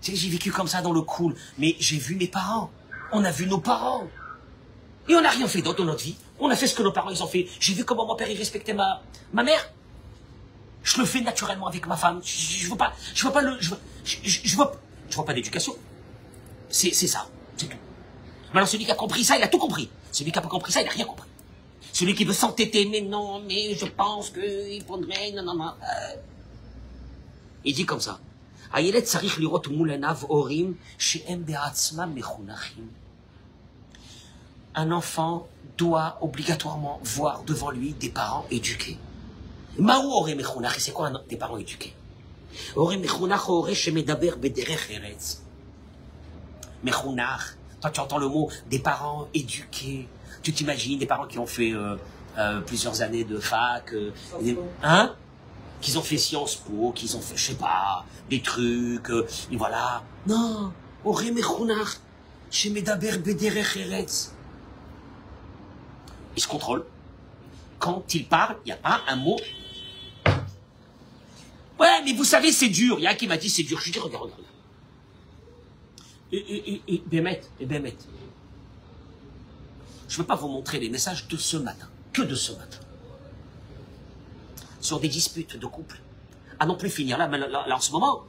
J'ai vécu comme ça dans le cool, mais j'ai vu mes parents, on a vu nos parents, et on n'a rien fait d'autre dans notre vie. On a fait ce que nos parents ils ont fait. J'ai vu comment mon père il respectait ma mère. Je le fais naturellement avec ma femme. Je vois pas d'éducation. C'est ça, c'est tout. Maintenant celui qui a compris ça, il a tout compris. Celui qui n'a pas compris ça, il n'a rien compris. Celui qui veut s'entêter, mais non, mais je pense qu'il faudrait, non. Il dit comme ça. Un enfant doit obligatoirement voir devant lui des parents éduqués. C'est quoi des parents éduqués? Toi tu entends le mot des parents éduqués. Tu t'imagines des parents qui ont fait plusieurs années de fac, qu'ils ont fait Sciences Po, qu'ils ont fait, je sais pas, des trucs, et voilà. Non, il se contrôle. Quand il parle, il n'y a pas un mot. Ouais, mais vous savez, c'est dur. Il y a un qui m'a dit, c'est dur. Je lui dis, regarde. Et Bémet. Je ne veux pas vous montrer les messages de ce matin, que de ce matin. Sur des disputes de couple. À non plus finir. Là, en ce moment,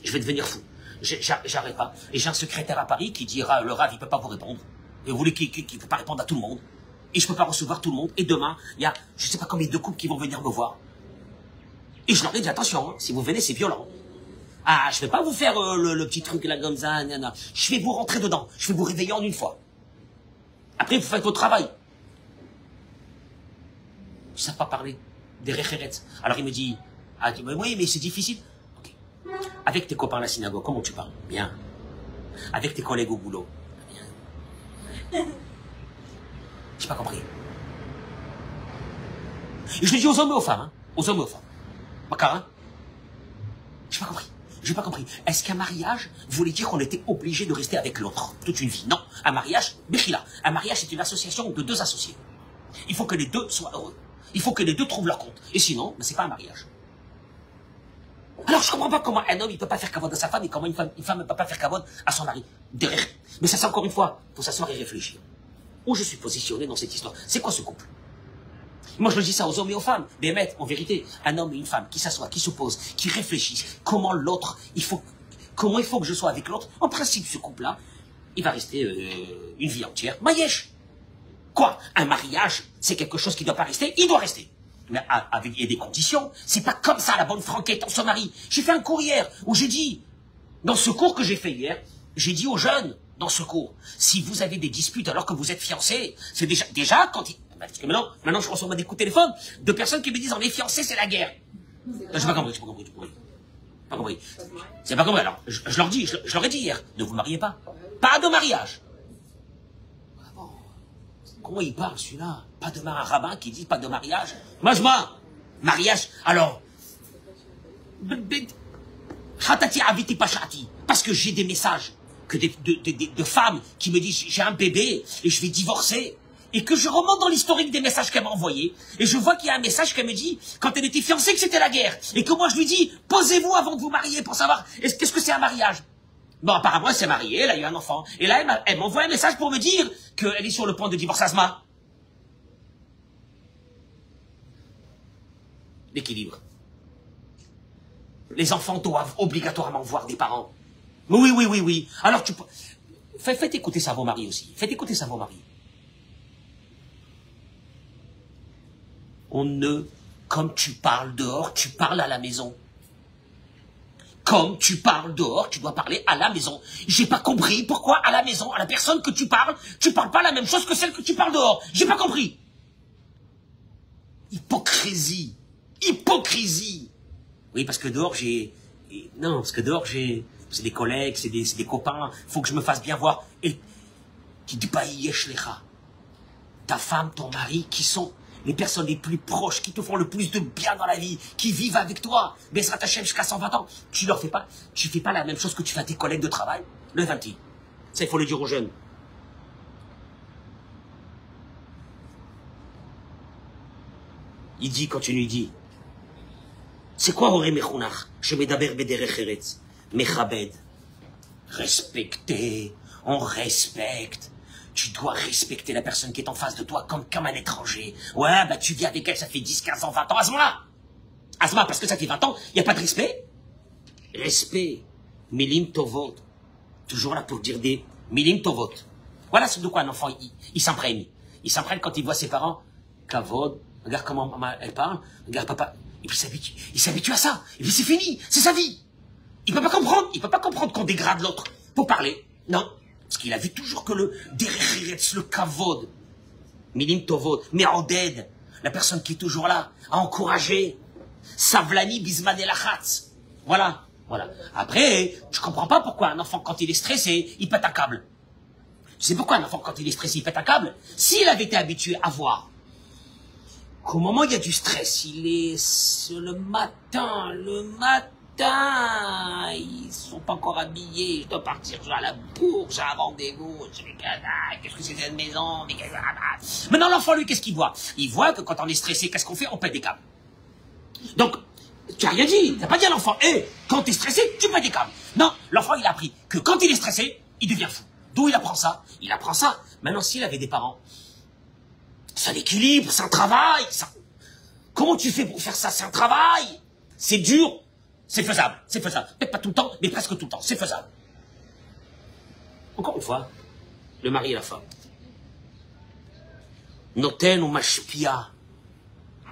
je vais devenir fou. J'arrête pas. Et j'ai un secrétaire à Paris qui dira, le Rav, il ne peut pas vous répondre. Et vous voulez qu'il ne peut pas répondre à tout le monde. Et je ne peux pas recevoir tout le monde. Et demain, il y a, je ne sais pas combien de couples qui vont venir me voir. Et je leur ai dit, attention, hein, si vous venez, c'est violent. Ah, je ne vais pas vous faire le petit truc là comme ça. Nana. Je vais vous rentrer dedans. Je vais vous réveiller en une fois. Après, vous faites votre travail. Ils ne savent pas parler. Des référettes. Alors il me dit, ah, oui, mais c'est difficile. Okay. Avec tes copains à la synagogue, comment tu parles? Bien. Avec tes collègues au boulot? Bien. J'ai pas compris. Et je le dis aux hommes et aux femmes, hein. Aux hommes et aux femmes. Bakar, hein. J'ai pas compris. J'ai pas compris. Est-ce qu'un mariage voulait dire qu'on était obligé de rester avec l'autre toute une vie? Non. Un mariage, Bechila. Un mariage, c'est une association de deux associés. Il faut que les deux soient heureux. Il faut que les deux trouvent leur compte. Et sinon, ben, c'est pas un mariage. Alors, je comprends pas comment un homme, il peut pas faire kavod à sa femme et comment une femme ne peut pas faire kavod à son mari. Derrière. Mais ça, c'est encore une fois, il faut s'asseoir et réfléchir. Où je suis positionné dans cette histoire? C'est quoi ce couple? Moi, je le dis ça aux hommes et aux femmes. Mais en vérité, un homme et une femme qui s'assoient, qui s'opposent, qui réfléchissent, comment l'autre, comment il faut que je sois avec l'autre. En principe, ce couple-là, il va rester une vie entière. Maïesh. Quoi? Un mariage, c'est quelque chose qui ne doit pas rester, il doit rester. Mais il y a des conditions. C'est pas comme ça, la bonne franquette, on se marie. J'ai fait un cours hier où j'ai dit, dans ce cours que j'ai fait hier, j'ai dit aux jeunes, dans ce cours, si vous avez des disputes alors que vous êtes fiancés, c'est déjà quand ils... Parce que maintenant je reçois des coups de téléphone de personnes qui me disent, on est fiancés, c'est la guerre. J'ai pas compris, Pas compris. C'est pas compris. Alors, je leur dis, je leur ai dit hier, ne vous mariez pas. Pas de mariage. Comment il parle, celui-là? Pas de un rabbin qui dit pas de mariage. Majma, mariage. Alors, parce que j'ai des messages que de femmes qui me disent j'ai un bébé et je vais divorcer. Et que je remonte dans l'historique des messages qu'elle m'a envoyés. Et je vois qu'il y a un message qu'elle me dit quand elle était fiancée que c'était la guerre. Et que moi je lui dis, posez-vous avant de vous marier pour savoir qu'est-ce que c'est un mariage. Bon, apparemment, elle s'est mariée, elle a eu un enfant. Et là, elle m'envoie un message pour me dire qu'elle est sur le point de divorcer Asma. L'équilibre. Les enfants doivent obligatoirement voir des parents. Oui. Alors, faites écouter ça à vos maris aussi. Faites écouter ça à vos maris. Comme tu parles dehors, tu parles à la maison. Comme tu parles dehors, tu dois parler à la maison. J'ai pas compris pourquoi à la maison, à la personne que tu parles pas la même chose que celle que tu parles dehors. J'ai pas compris. Hypocrisie. Oui, parce que dehors, c'est des collègues, c'est des copains. Faut que je me fasse bien voir. Et qui dit pas yeshlecha. Ta femme, ton mari, qui sont les personnes les plus proches, qui te font le plus de bien dans la vie, qui vivent avec toi, Bezrat Hashem jusqu'à 120 ans, tu fais pas la même chose que tu fais à tes collègues de travail. Le 20. Ça, il faut le dire aux jeunes. Il dit, continue, il dit, c'est quoi Horé Mechunach? Je medaber bederech eretz. Mechabed. Respecter, on respecte. Tu dois respecter la personne qui est en face de toi comme un étranger. Ouais, bah tu vis avec elle, ça fait 10, 15 ans, 20 ans. Asma, parce que ça fait 20 ans, il n'y a pas de respect. Respect. Milim tovot. Toujours là pour dire des milim tovot. Voilà ce de quoi un enfant, il s'imprègne. Il s'imprègne quand il voit ses parents. Kavod. Regarde comment maman, elle parle. Regarde papa. Et puis il s'habitue à ça. Et puis c'est fini. C'est sa vie. Il peut pas comprendre qu'on dégrade l'autre pour parler. Non. Parce qu'il a vu toujours que le derechiretz, le kavod, milim tovot, me'oded, la personne qui est toujours là, à encourager, savlani bisman elachatz. Voilà. Après, je comprends pas pourquoi un enfant, quand il est stressé, il pète un câble. Tu sais pourquoi un enfant, quand il est stressé, il pète un câble? S'il avait été habitué à voir qu'au moment où il y a du stress, il est le matin, ils sont pas encore habillés, je dois partir, je vais à la bourse, j'ai un rendez-vous, qu'est-ce que c'est cette maison, maintenant l'enfant, lui, qu'est-ce qu'il voit? Il voit que quand on est stressé, qu'est-ce qu'on fait? On pète des câbles. Donc, Tu n'as rien dit. Tu n'as pas dit à l'enfant, hé, quand tu es stressé, tu pètes des câbles. Non, l'enfant, il a appris que quand il est stressé, il devient fou. D'où il apprend ça? Il apprend ça. Maintenant, s'il avait des parents, c'est un équilibre, c'est un travail. Ça... Comment tu fais pour faire ça? C'est un travail. C'est dur. C'est faisable. C'est faisable. Peut-être pas tout le temps, mais presque tout le temps. C'est faisable. Encore une fois, le mari et la femme. Noten ou mashpia.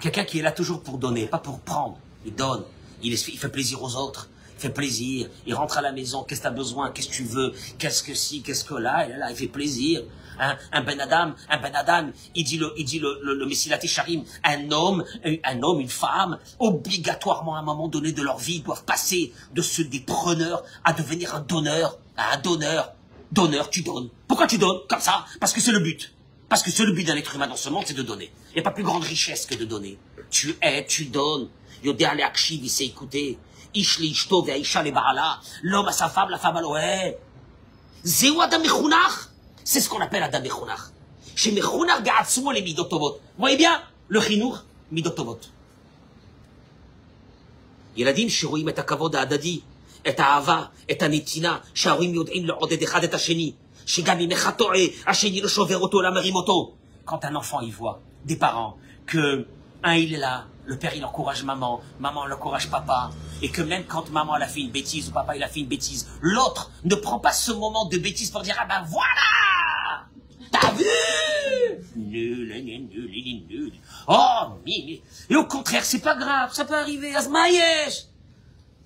Quelqu'un qui est là toujours pour donner, pas pour prendre. Il donne. Il fait plaisir aux autres. Il fait plaisir. Il rentre à la maison. Qu'est-ce que tu as besoin? Qu'est-ce que tu veux? Qu'est-ce que si? Qu'est-ce que là? Il fait plaisir. Hein? Un Ben Adam, il dit le Messilat Sharim, un homme, une femme, obligatoirement à un moment donné de leur vie, doivent passer de ceux des preneurs à devenir un donneur. Un donneur. Donneur, tu donnes. Pourquoi tu donnes? Comme ça. Parce que c'est le but. Parce que c'est le but d'un être humain dans ce monde, c'est de donner. Il n'y a pas plus grande richesse que de donner. Tu aides, tu donnes. Yodé ale akshiv, il sait écouter. Ish li ishto ve'aisha le ba'ala. L'homme à sa femme, la femme à l'oé. Zéou adam mechunach. C'est ce qu'on appelle adam mechunach. Chez mechunach ga'atzmo les midot tovot. Vous voyez bien? Le chinour, midot tovot. ילדים שרואים את הכבוד ההדדי, את האהבה, את הנתינה, שההורים יודעים לעודד אחד את השני. Quand un enfant y voit des parents, que un il est là, le père il encourage maman, maman elle encourage papa, et que même quand maman elle a fait une bêtise ou papa il a fait une bêtise, l'autre ne prend pas ce moment de bêtise pour dire ah ben voilà, t'as vu, nul, il est nul. Oh mais et au contraire c'est pas grave, ça peut arriver, Asmaïesh.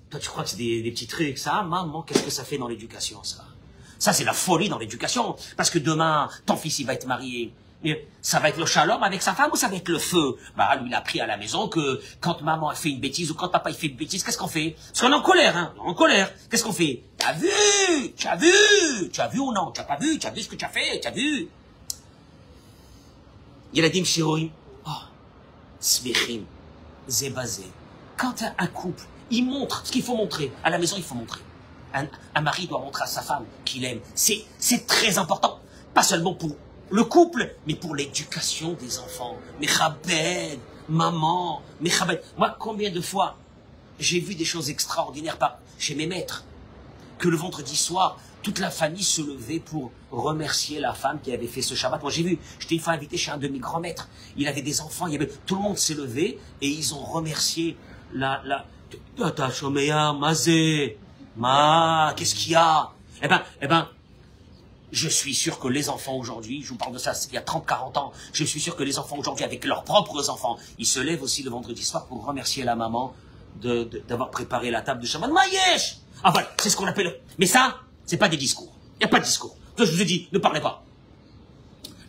Toi tu crois que c'est des petits trucs ça, maman qu'est-ce que ça fait dans l'éducation ça? Ça, c'est la folie dans l'éducation. Parce que demain, ton fils, il va être marié. Ça va être le shalom avec sa femme ou ça va être le feu? Bah, lui, il a appris à la maison que quand maman a fait une bêtise ou quand papa il fait une bêtise, qu'est-ce qu'on fait? Parce qu'on est en colère, hein. En colère. Qu'est-ce qu'on fait? T'as vu? Tu as vu? Tu as vu ou non? Tu as pas vu? Tu as vu ce que tu as fait? Tu as vu? Yeladim shiroim. Oh. Smichim. Zébazé. Quand un couple, il montre ce qu'il faut montrer. À la maison, il faut montrer. Un mari doit montrer à sa femme qu'il aime. C'est très important. Pas seulement pour le couple, mais pour l'éducation des enfants. Mechabed, maman, Mechabed. Moi, combien de fois j'ai vu des choses extraordinaires chez mes maîtres, que le vendredi soir, toute la famille se levait pour remercier la femme qui avait fait ce Shabbat. Moi, j'ai vu, j'étais une fois invité chez un de mes grands maîtres. Il avait des enfants, tout le monde s'est levé et ils ont remercié Tata Shomeya, Mazé. Qu'est-ce qu'il y a? Eh ben, je suis sûr que les enfants aujourd'hui, je vous parle de ça il y a 30-40 ans, je suis sûr que les enfants aujourd'hui, avec leurs propres enfants, ils se lèvent aussi le vendredi soir pour remercier la maman d'avoir préparé la table de Shabbat. Maïesh! Ah voilà, c'est ce qu'on appelle... Mais ça, c'est pas des discours. Il n'y a pas de discours. Donc, je vous ai dit, ne parlez pas.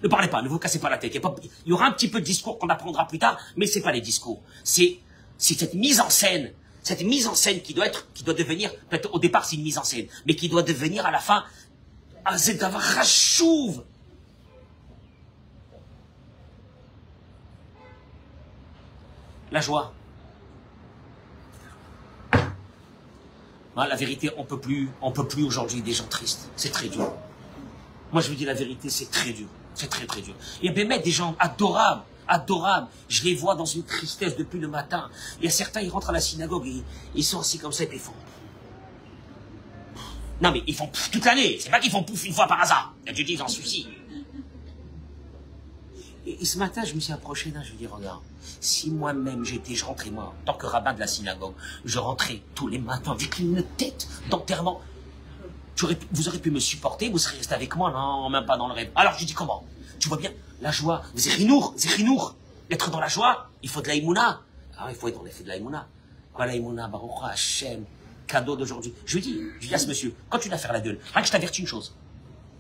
Ne parlez pas, ne vous cassez pas la tête. Il y aura un petit peu de discours qu'on apprendra plus tard, mais c'est pas les discours. C'est cette mise en scène. Cette mise en scène qui doit devenir, peut-être au départ c'est une mise en scène, mais qui doit devenir à la fin, un zedavar rachouv. La joie. La vérité, on peut plus aujourd'hui des gens tristes. C'est très dur. Moi je vous dis la vérité, c'est très dur. C'est très très dur. Il y a même des gens adorables. Je les vois dans une tristesse depuis le matin. Il y a certains, ils rentrent à la synagogue et ils sont assis comme ça et puis ils font... Non mais ils font pouf toute l'année. C'est pas qu'ils font pouf une fois par hasard. Et tu dis, ils en soucient. Et ce matin, je me suis approché d'un, je lui ai dit, regarde, si moi-même je rentrais moi, en tant que rabbin de la synagogue, je rentrais tous les matins avec une tête d'enterrement. Vous aurez pu me supporter, vous serez resté avec moi, non, même pas dans le rêve. Alors je lui dis, comment? Tu vois bien, la joie, Zéchinour, être dans la joie, il faut de la Imouna. Ah, il faut être dans l'effet de la Imouna. Quoi la Imouna, Baruch Hashem, cadeau d'aujourd'hui. Je lui dis à ce monsieur, quand tu vas faire la gueule, rien que je t'avertis une chose.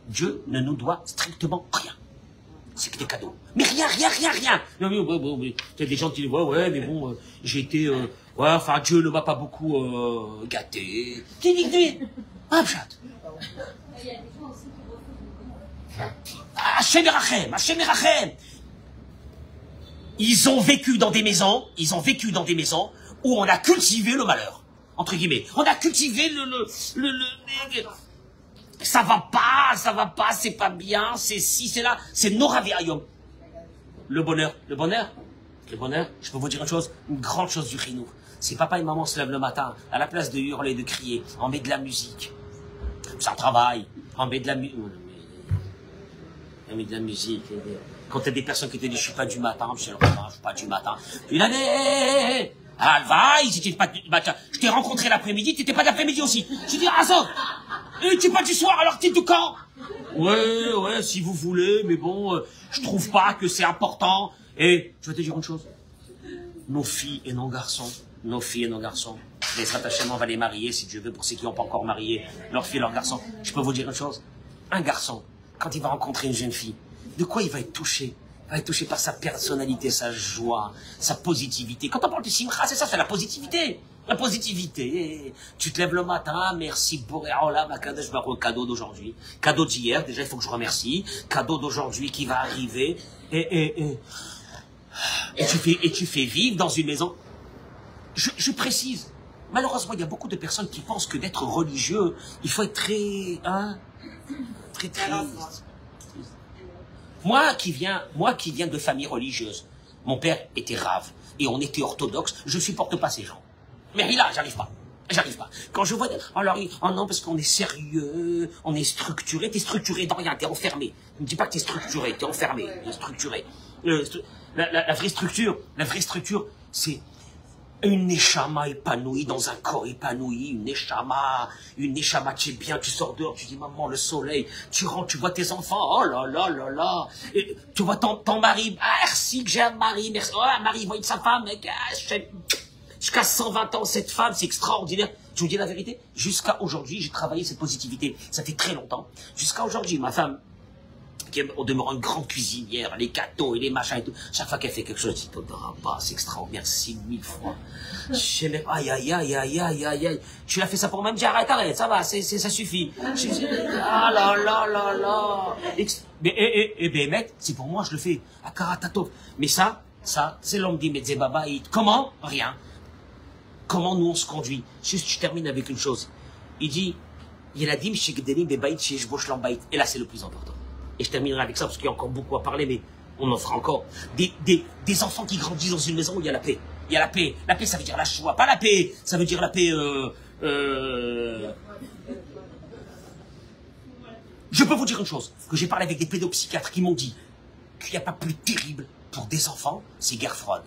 Dieu ne nous doit strictement rien. C'est que des cadeaux. Mais rien. Non, mais t'as des gens qui disent, ouais, mais bon, j'ai été, Dieu ne m'a pas beaucoup gâté. Ah, chat. Il y a des gens aussi qui refusent. Hachem Erachem. Ils ont vécu dans des maisons où on a cultivé le malheur, entre guillemets. On a cultivé le ça va pas, c'est pas bien, c'est ci, c'est là, c'est Noraviayom. Le bonheur, je peux vous dire une chose, une grande chose du Chinour. Si papa et maman se lèvent le matin, à la place de hurler, de crier, on met de la musique. Ça travaille, on met de la musique. On met de la musique. Quand t'as des personnes qui te disent, je suis pas du matin, je suis pas du matin. Tu l'as dit, Alvaï, si tu n'es pas du matin. Je t'ai rencontré l'après-midi, tu n'étais pas d'après-midi aussi. Je dis, ah ça, tu n'es pas du soir, alors tu es du quand? Ouais, si vous voulez, mais bon, je trouve pas que c'est important. Et je vais te dire une chose. Nos filles et nos garçons, les attachements, on va les marier, si Dieu veut, pour ceux qui n'ont pas encore marié, leurs filles, leurs garçons. Je peux vous dire une chose. Un garçon, quand il va rencontrer une jeune fille, de quoi il va être touché? Il va être touché par sa personnalité, sa joie, sa positivité. Quand on parle de simcha, c'est ça, c'est la positivité. La positivité. Tu te lèves le matin, merci Boré Olam, Akadosh Baruch, cadeau d'aujourd'hui. Cadeau d'hier, déjà il faut que je remercie. Cadeau d'aujourd'hui qui va arriver. Et tu fais vivre dans une maison. Je précise. Malheureusement, il y a beaucoup de personnes qui pensent que d'être religieux, il faut être très triste. Moi qui viens de famille religieuse, mon père était rave et on était orthodoxe, je supporte pas ces gens. Mais là, j'arrive pas. Quand je vois, alors, oh non, parce qu'on est sérieux, on est structuré, t'es structuré dans rien, t'es enfermé. Ne me dis pas que t'es structuré, t'es enfermé, t'es structuré. La vraie structure, c'est une neshama épanouie dans un corps épanoui, une neshama, tu es bien, tu sors dehors, tu dis maman, le soleil, tu rentres, tu vois tes enfants, oh là là là là, et tu vois ton mari, ah merci que j'ai un mari, merci, oh un mari, il voit sa femme, jusqu'à 120 ans, cette femme, c'est extraordinaire. Je vous dis la vérité, jusqu'à aujourd'hui, j'ai travaillé cette positivité, ça fait très longtemps, jusqu'à aujourd'hui, ma femme, qui est au demeurant une grande cuisinière, les gâteaux et les machins et tout. Chaque fois qu'elle fait quelque chose, je dis, t'adoras pas, c'est extraordinaire, 6000 fois. Aïe. Tu l'as fait ça pour moi, me dire, arrête, ça va, ça suffit. Ah là. Mais, mec, c'est pour moi, je le fais, à Karatatov. Mais ça, c'est l'homme dit, mais Baba, comment? Rien. Comment nous on se conduit? Juste, je termine avec une chose. Il dit, et là, c'est le plus important. Et je terminerai avec ça, parce qu'il y a encore beaucoup à parler, mais on en fera encore. Des enfants qui grandissent dans une maison où il y a la paix. Il y a la paix. La paix, ça veut dire la joie. Pas la paix, ça veut dire la paix... Je peux vous dire une chose, que j'ai parlé avec des pédopsychiatres qui m'ont dit qu'il n'y a pas plus terrible pour des enfants, c'est guerre froide.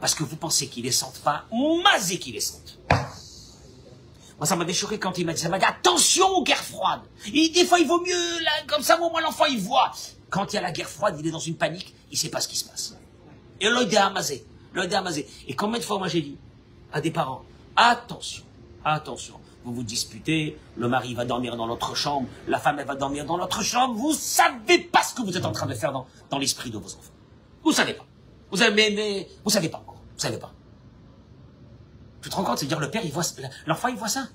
Parce que vous pensez qu'ils les sentent pas, masé qu'ils les sentent. Moi, ça m'a déchiré quand il m'a dit, attention aux guerres froides. Et des fois, il vaut mieux, là, comme ça, au moins l'enfant, il voit. Quand il y a la guerre froide, il est dans une panique, il sait pas ce qui se passe. Et l'œil est amasé. Et combien de fois, moi, j'ai dit à des parents, attention, vous vous disputez, le mari va dormir dans l'autre chambre, la femme, elle va dormir dans l'autre chambre, vous savez pas ce que vous êtes en train de faire dans l'esprit de vos enfants. Vous savez pas. Vous savez pas encore. Vous savez pas. Tu te rends compte, c'est-à-dire le père, l'enfant, il voit ça.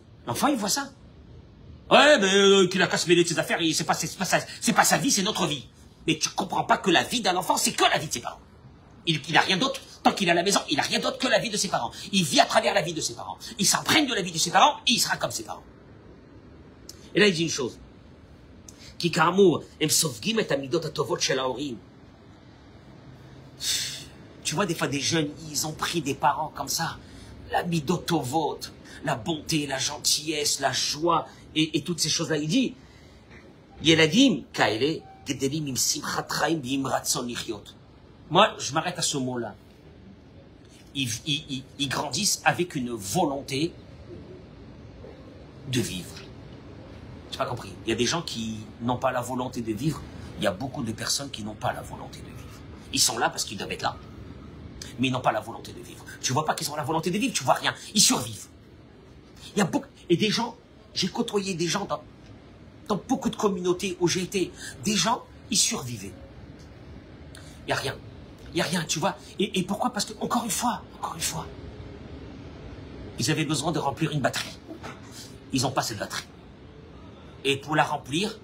Ouais, mais qu'il a qu'à se mêler de ses affaires, c'est pas sa vie, c'est notre vie. Mais tu comprends pas que la vie d'un enfant, c'est que la vie de ses parents. Il a rien d'autre, tant qu'il est à la maison, il a rien d'autre que la vie de ses parents. Il vit à travers la vie de ses parents. Il s'imprègne de la vie de ses parents, et il sera comme ses parents. Et là, il dit une chose. Ki ka'amur, em sofgim et amidot atovot shel haorim. Tu vois, des fois, des jeunes, ils ont pris des parents comme ça. La midotovot, la bonté, la gentillesse, la joie, et toutes ces choses-là. Il dit, Yeladim, kaele, gedelim im simchat chaim v'im ratzon lichiot. Moi, je m'arrête à ce mot-là. Ils grandissent avec une volonté de vivre. J'ai pas compris. Il y a des gens qui n'ont pas la volonté de vivre. Il y a beaucoup de personnes qui n'ont pas la volonté de vivre. Ils sont là parce qu'ils doivent être là. Mais ils n'ont pas la volonté de vivre. Tu vois pas qu'ils ont la volonté de vivre, tu vois rien. Ils survivent. Il y a beaucoup, et des gens, j'ai côtoyé des gens dans beaucoup de communautés où j'ai été, des gens, ils survivaient. Il y a rien, tu vois. Et pourquoi? Parce que, encore une fois, ils avaient besoin de remplir une batterie. Ils n'ont pas cette batterie. Et pour la remplir,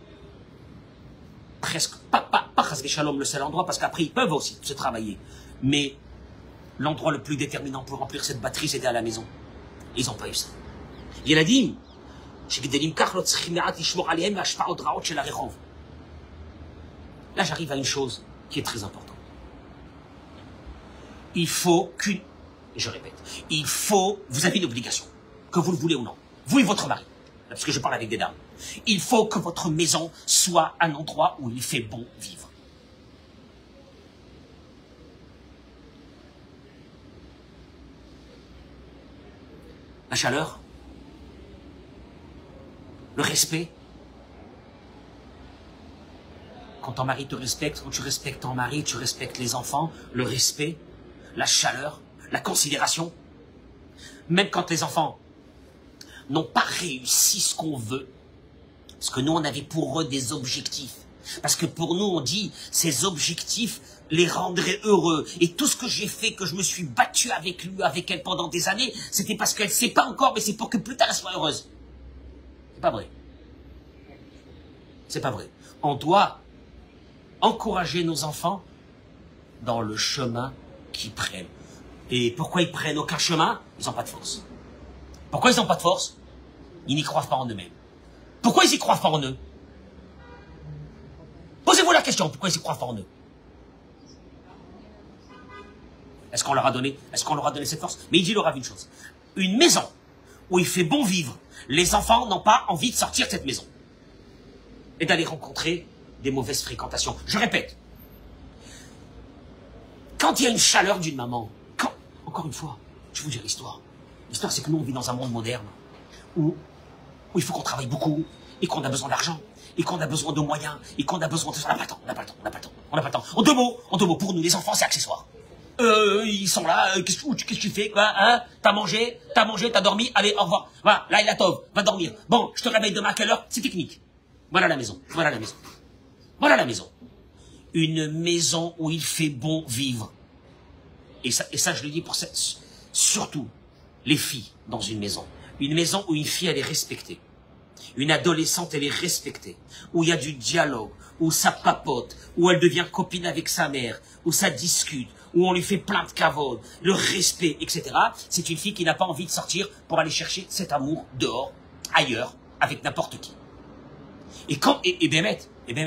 presque, pas Chasvé Shalom, le seul endroit, parce qu'après, ils peuvent aussi se travailler. Mais l'endroit le plus déterminant pour remplir cette batterie, c'était à la maison. Ils n'ont pas eu ça. Yeladim, là, j'arrive à une chose qui est très importante. Il faut Et je répète, il faut, vous avez une obligation, que vous le voulez ou non, vous et votre mari, parce que je parle avec des dames, il faut que votre maison soit un endroit où il fait bon vivre. La chaleur, le respect. Quand ton mari te respecte, quand tu respectes ton mari, tu respectes les enfants, le respect, la chaleur, la considération. Même quand les enfants n'ont pas réussi ce qu'on veut, parce que nous on avait pour eux des objectifs. Parce que pour nous on dit, ces objectifs les rendraient heureux. Et tout ce que j'ai fait, que je me suis battu avec lui, avec elle pendant des années, c'était parce qu'elle ne sait pas encore, mais c'est pour que plus tard elle soit heureuse. C'est pas vrai. C'est pas vrai. On doit encourager nos enfants dans le chemin qu'ils prennent. Et pourquoi ils prennent aucun chemin? Ils n'ont pas de force. Pourquoi ils n'ont pas de force? Ils n'y croient pas en eux-mêmes. Pourquoi ils n'y croient pas en eux? Posez-vous la question, pourquoi ils n'y croient pas en eux? Est-ce qu'on leur a donné cette force? Mais il dit leur a une chose. Une maison où il fait bon vivre, les enfants n'ont pas envie de sortir de cette maison. Et d'aller rencontrer des mauvaises fréquentations. Je répète. Quand il y a une chaleur d'une maman, encore une fois, je vais vous dire l'histoire. L'histoire, c'est que nous, on vit dans un monde moderne où il faut qu'on travaille beaucoup et qu'on a besoin d'argent et qu'on a besoin de moyens et qu'on a besoin de... On n'a pas le temps. En deux mots, pour nous, les enfants, c'est accessoire. Ils sont là, qu'est-ce que tu fais, quoi, hein? T'as mangé, t'as dormi, allez, au revoir. Voilà, là, il a tov, va dormir. Bon, je te réveille demain à quelle heure? C'est technique. Voilà la maison. Une maison où il fait bon vivre. Et ça, je le dis pour ça, surtout les filles dans une maison. Une maison où une fille, elle est respectée. Une adolescente, elle est respectée. Où il y a du dialogue, où ça papote, où elle devient copine avec sa mère, où ça discute, où on lui fait plein de cavodes, le respect, etc. C'est une fille qui n'a pas envie de sortir pour aller chercher cet amour dehors, ailleurs, avec n'importe qui. Et Bémet,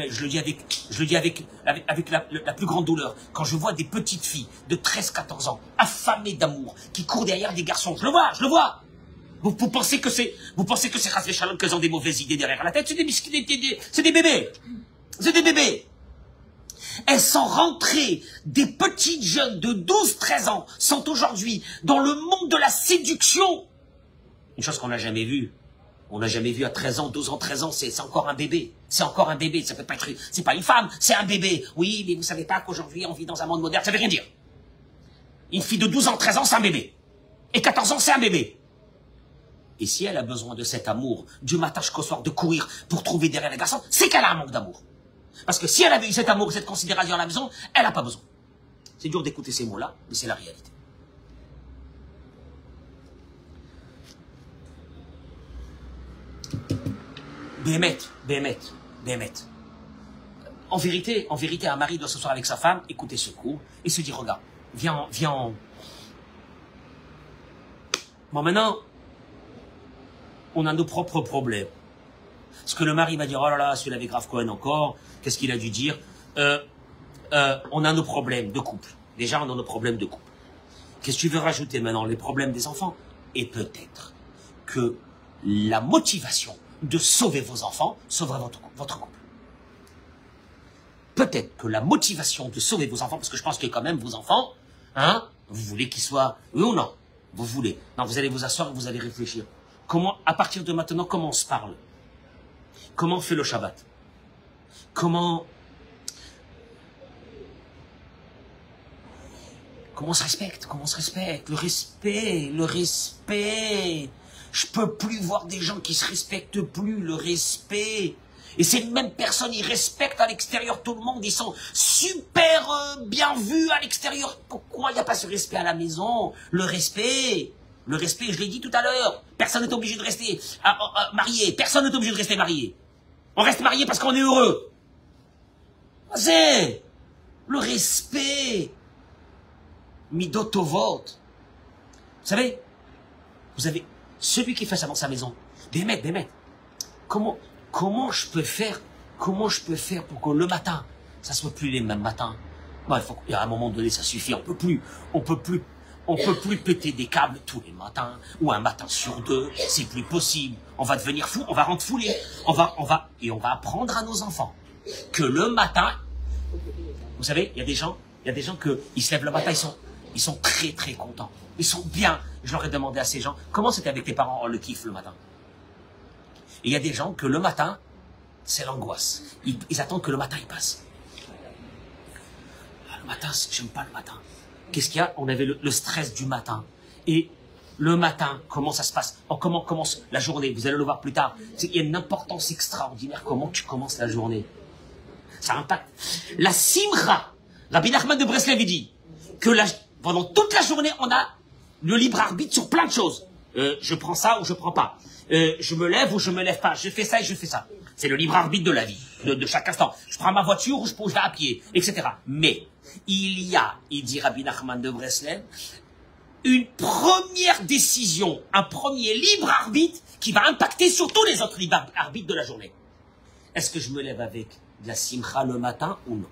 je le dis avec la plus grande douleur, quand je vois des petites filles de 13-14 ans, affamées d'amour, qui courent derrière des garçons, je le vois. Vous pensez que c'est Rasvé Shalom qu'elles ont des mauvaises idées derrière la tête? C'est des bébés. C'est des bébés. Elles sont rentrées, des petites jeunes de 12-13 ans, sont aujourd'hui dans le monde de la séduction. Une chose qu'on n'a jamais vue. On n'a jamais vu à 13 ans, 12 ans, 13 ans, c'est encore un bébé. C'est encore un bébé, ça peut pas être, c'est pas une femme, c'est un bébé. Oui, mais vous savez pas qu'aujourd'hui, on vit dans un monde moderne, ça veut rien dire. Une fille de 12 ans, 13 ans, c'est un bébé. Et 14 ans, c'est un bébé. Et si elle a besoin de cet amour, du matin jusqu'au soir, de courir pour trouver derrière les garçons, c'est qu'elle a un manque d'amour. Parce que si elle avait eu cet amour, cette considération à la maison, elle n'a pas besoin. C'est dur d'écouter ces mots-là, mais c'est la réalité. Bémet. En vérité, un mari doit s'asseoir avec sa femme, écouter ce cours, et se dire, regarde, viens. Bon, maintenant, on a nos propres problèmes. Parce que le mari va dire, oh là là, celui-là avait grave Cohen encore, qu'est-ce qu'il a dû dire? On a nos problèmes de couple. Déjà, on a nos problèmes de couple. Qu'est-ce que tu veux rajouter maintenant? Les problèmes des enfants? Et peut-être que la motivation de sauver vos enfants sauvera votre couple. Peut-être que la motivation de sauver vos enfants, parce que je pense que quand même vos enfants, hein, vous voulez qu'ils soient, oui ou non? Vous voulez. Non, vous allez vous asseoir et vous allez réfléchir. Comment, à partir de maintenant, comment on se parle? Comment on fait le Shabbat? Comment on se respecte? Le respect. Je peux plus voir des gens qui se respectent plus, le respect. Et ces mêmes personnes, ils respectent à l'extérieur tout le monde, ils sont super bien vus à l'extérieur. Pourquoi il n'y a pas ce respect à la maison? Le respect, je l'ai dit tout à l'heure, personne n'est obligé de rester marié, personne n'est obligé de rester marié. On reste marié parce qu'on est heureux. C'est le respect. Midotovot. Vous savez, vous avez celui qui fait ça dans sa maison. Bémet. Comment je peux faire pour que le matin, ça soit plus les mêmes matins? Bon, il y a un moment donné, ça suffit. On peut plus On peut plus péter des câbles tous les matins, ou un matin sur deux, c'est plus possible. On va devenir fou, on va rendre fou on va apprendre à nos enfants que le matin, vous savez, il y a des gens ils se lèvent le matin, ils sont très très contents. Ils sont bien. Je leur ai demandé à ces gens, comment c'était avec tes parents, on le kiffe le matin. Et il y a des gens que le matin, c'est l'angoisse. Ils attendent que le matin il passe. Le matin, j'aime pas le matin. Qu'est-ce qu'il y a? On avait le stress du matin. Et le matin, comment ça se passe? Comment commence la journée? Vous allez le voir plus tard. Il y a une importance extraordinaire. Comment tu commences la journée? Ça impacte. La simra, Rabbi Nachman de Breslev dit que pendant toute la journée, on a le libre arbitre sur plein de choses. Je prends ça ou je prends pas. Je me lève ou je me lève pas. Je fais ça et je fais ça. C'est le libre arbitre de la vie, de chaque instant. Je prends ma voiture ou je vais à pied, etc. Mais il dit Rabbi Nachman de Breslev, une première décision, un premier libre arbitre qui va impacter sur tous les autres libres arbitres de la journée. Est-ce que je me lève avec de la simcha le matin ou non?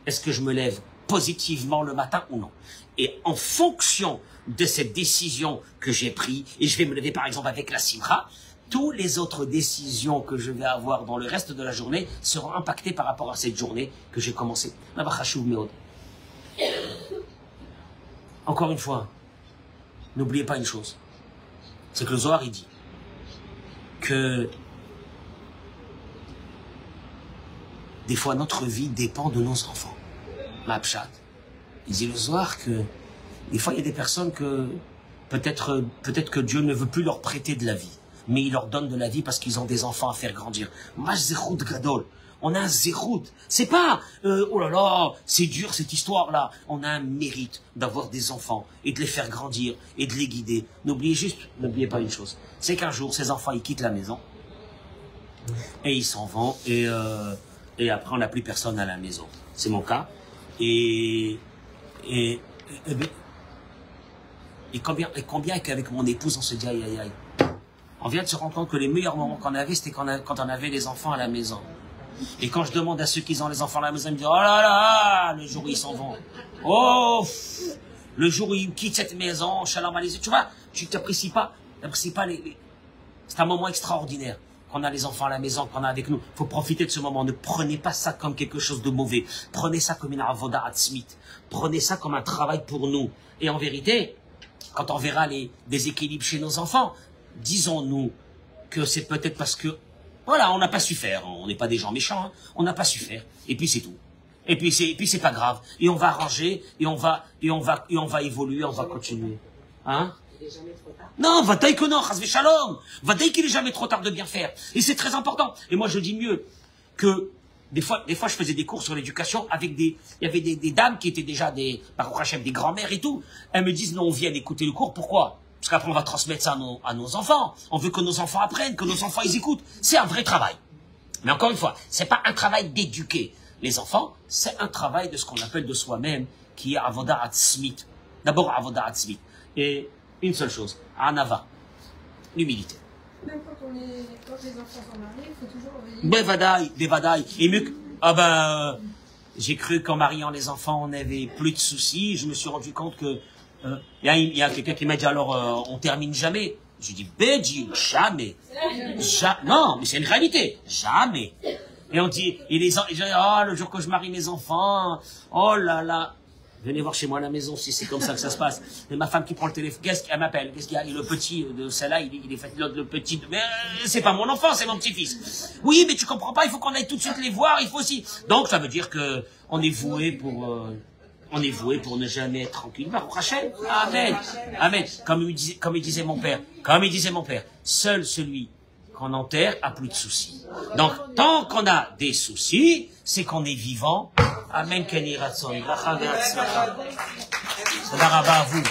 Est-ce que je me lève positivement le matin ou non? Et en fonction de cette décision que j'ai prise, et je vais me lever par exemple avec la simcha, toutes les autres décisions que je vais avoir dans le reste de la journée seront impactées par rapport à cette journée que j'ai commencée. Encore une fois, n'oubliez pas une chose. C'est que le Zohar, il dit que des fois notre vie dépend de nos enfants. Mapchat. Il dit le Zohar que des fois il y a des personnes que peut-être que Dieu ne veut plus leur prêter de la vie. Mais il leur donne de la vie parce qu'ils ont des enfants à faire grandir. Mach zechout gadol. On a un zechout. C'est pas, oh là là, c'est dur cette histoire-là. On a un mérite d'avoir des enfants et de les faire grandir et de les guider. N'oubliez pas une chose. C'est qu'un jour, ces enfants, ils quittent la maison. Et ils s'en vont. Et après, on n'a plus personne à la maison. C'est mon cas. Et combien qu'avec mon épouse, on se dit aïe aïe aïe. On vient de se rendre compte que les meilleurs moments qu'on avait, c'était quand on avait les enfants à la maison. Et quand je demande à ceux qui ont les enfants à la maison, ils me disent, oh là là, le jour où ils s'en vont. Oh, le jour où ils quittent cette maison, shalom aleichem. Tu vois, tu t'apprécies pas c'est un moment extraordinaire. Qu'on a les enfants à la maison, qu'on a avec nous. Faut profiter de ce moment. Ne prenez pas ça comme quelque chose de mauvais. Prenez ça comme une avoda atzmit. Prenez ça comme un travail pour nous. Et en vérité, quand on verra les déséquilibres chez nos enfants, disons-nous que c'est peut-être parce que, voilà, on n'a pas su faire. On n'est pas des gens méchants, hein. On n'a pas su faire. Et puis c'est tout. Et puis c'est pas grave. Et on va arranger, et on va évoluer, on va continuer. Hein? Il est jamais trop tard. Non, vadaï que non, chasvé shalom. Vadaï qu'il est jamais trop tard de bien faire. Et c'est très important. Et moi je dis mieux que des fois je faisais des cours sur l'éducation avec il y avait des dames qui étaient déjà Baruch Hashem, des grand-mères et tout. Elles me disent non, on vient écouter le cours. Pourquoi? Parce qu'après, on va transmettre ça à nos enfants. On veut que nos enfants apprennent, que nos enfants, ils écoutent. C'est un vrai travail. Mais encore une fois, c'est pas un travail d'éduquer les enfants, c'est un travail de ce qu'on appelle de soi-même, qui est avoda atzmit. D'abord, avoda atzmit. Et une seule chose, anava, l'humilité. Même quand les enfants sont mariés, il faut toujours veiller. Bevadaï. Et mieux j'ai cru qu'en mariant les enfants, on n'avait plus de soucis. Je me suis rendu compte que il y a quelqu'un qui m'a dit alors on termine jamais. Je dis Béji, jamais. Non, mais c'est une réalité. Jamais. Et on dit, les gens, oh, le jour que je marie mes enfants, oh là là. Venez voir chez moi à la maison si c'est comme ça que ça se passe. Et ma femme qui prend le téléphone, elle m'appelle. Qu'est-ce qu'il y a? Et le petit de celle-là, il est fait le petit. Mais c'est pas mon enfant, c'est mon petit-fils. Oui, mais tu comprends pas, il faut qu'on aille tout de suite les voir, il faut aussi. Donc ça veut dire que on est voué pour ne jamais être tranquille. Baruch Hashem. Amen. Amen. Comme il disait mon père, seul celui qu'on enterre a plus de soucis. Donc, tant qu'on a des soucis, c'est qu'on est vivant. Amen. Kenny Ratson. Sadarabah à vous.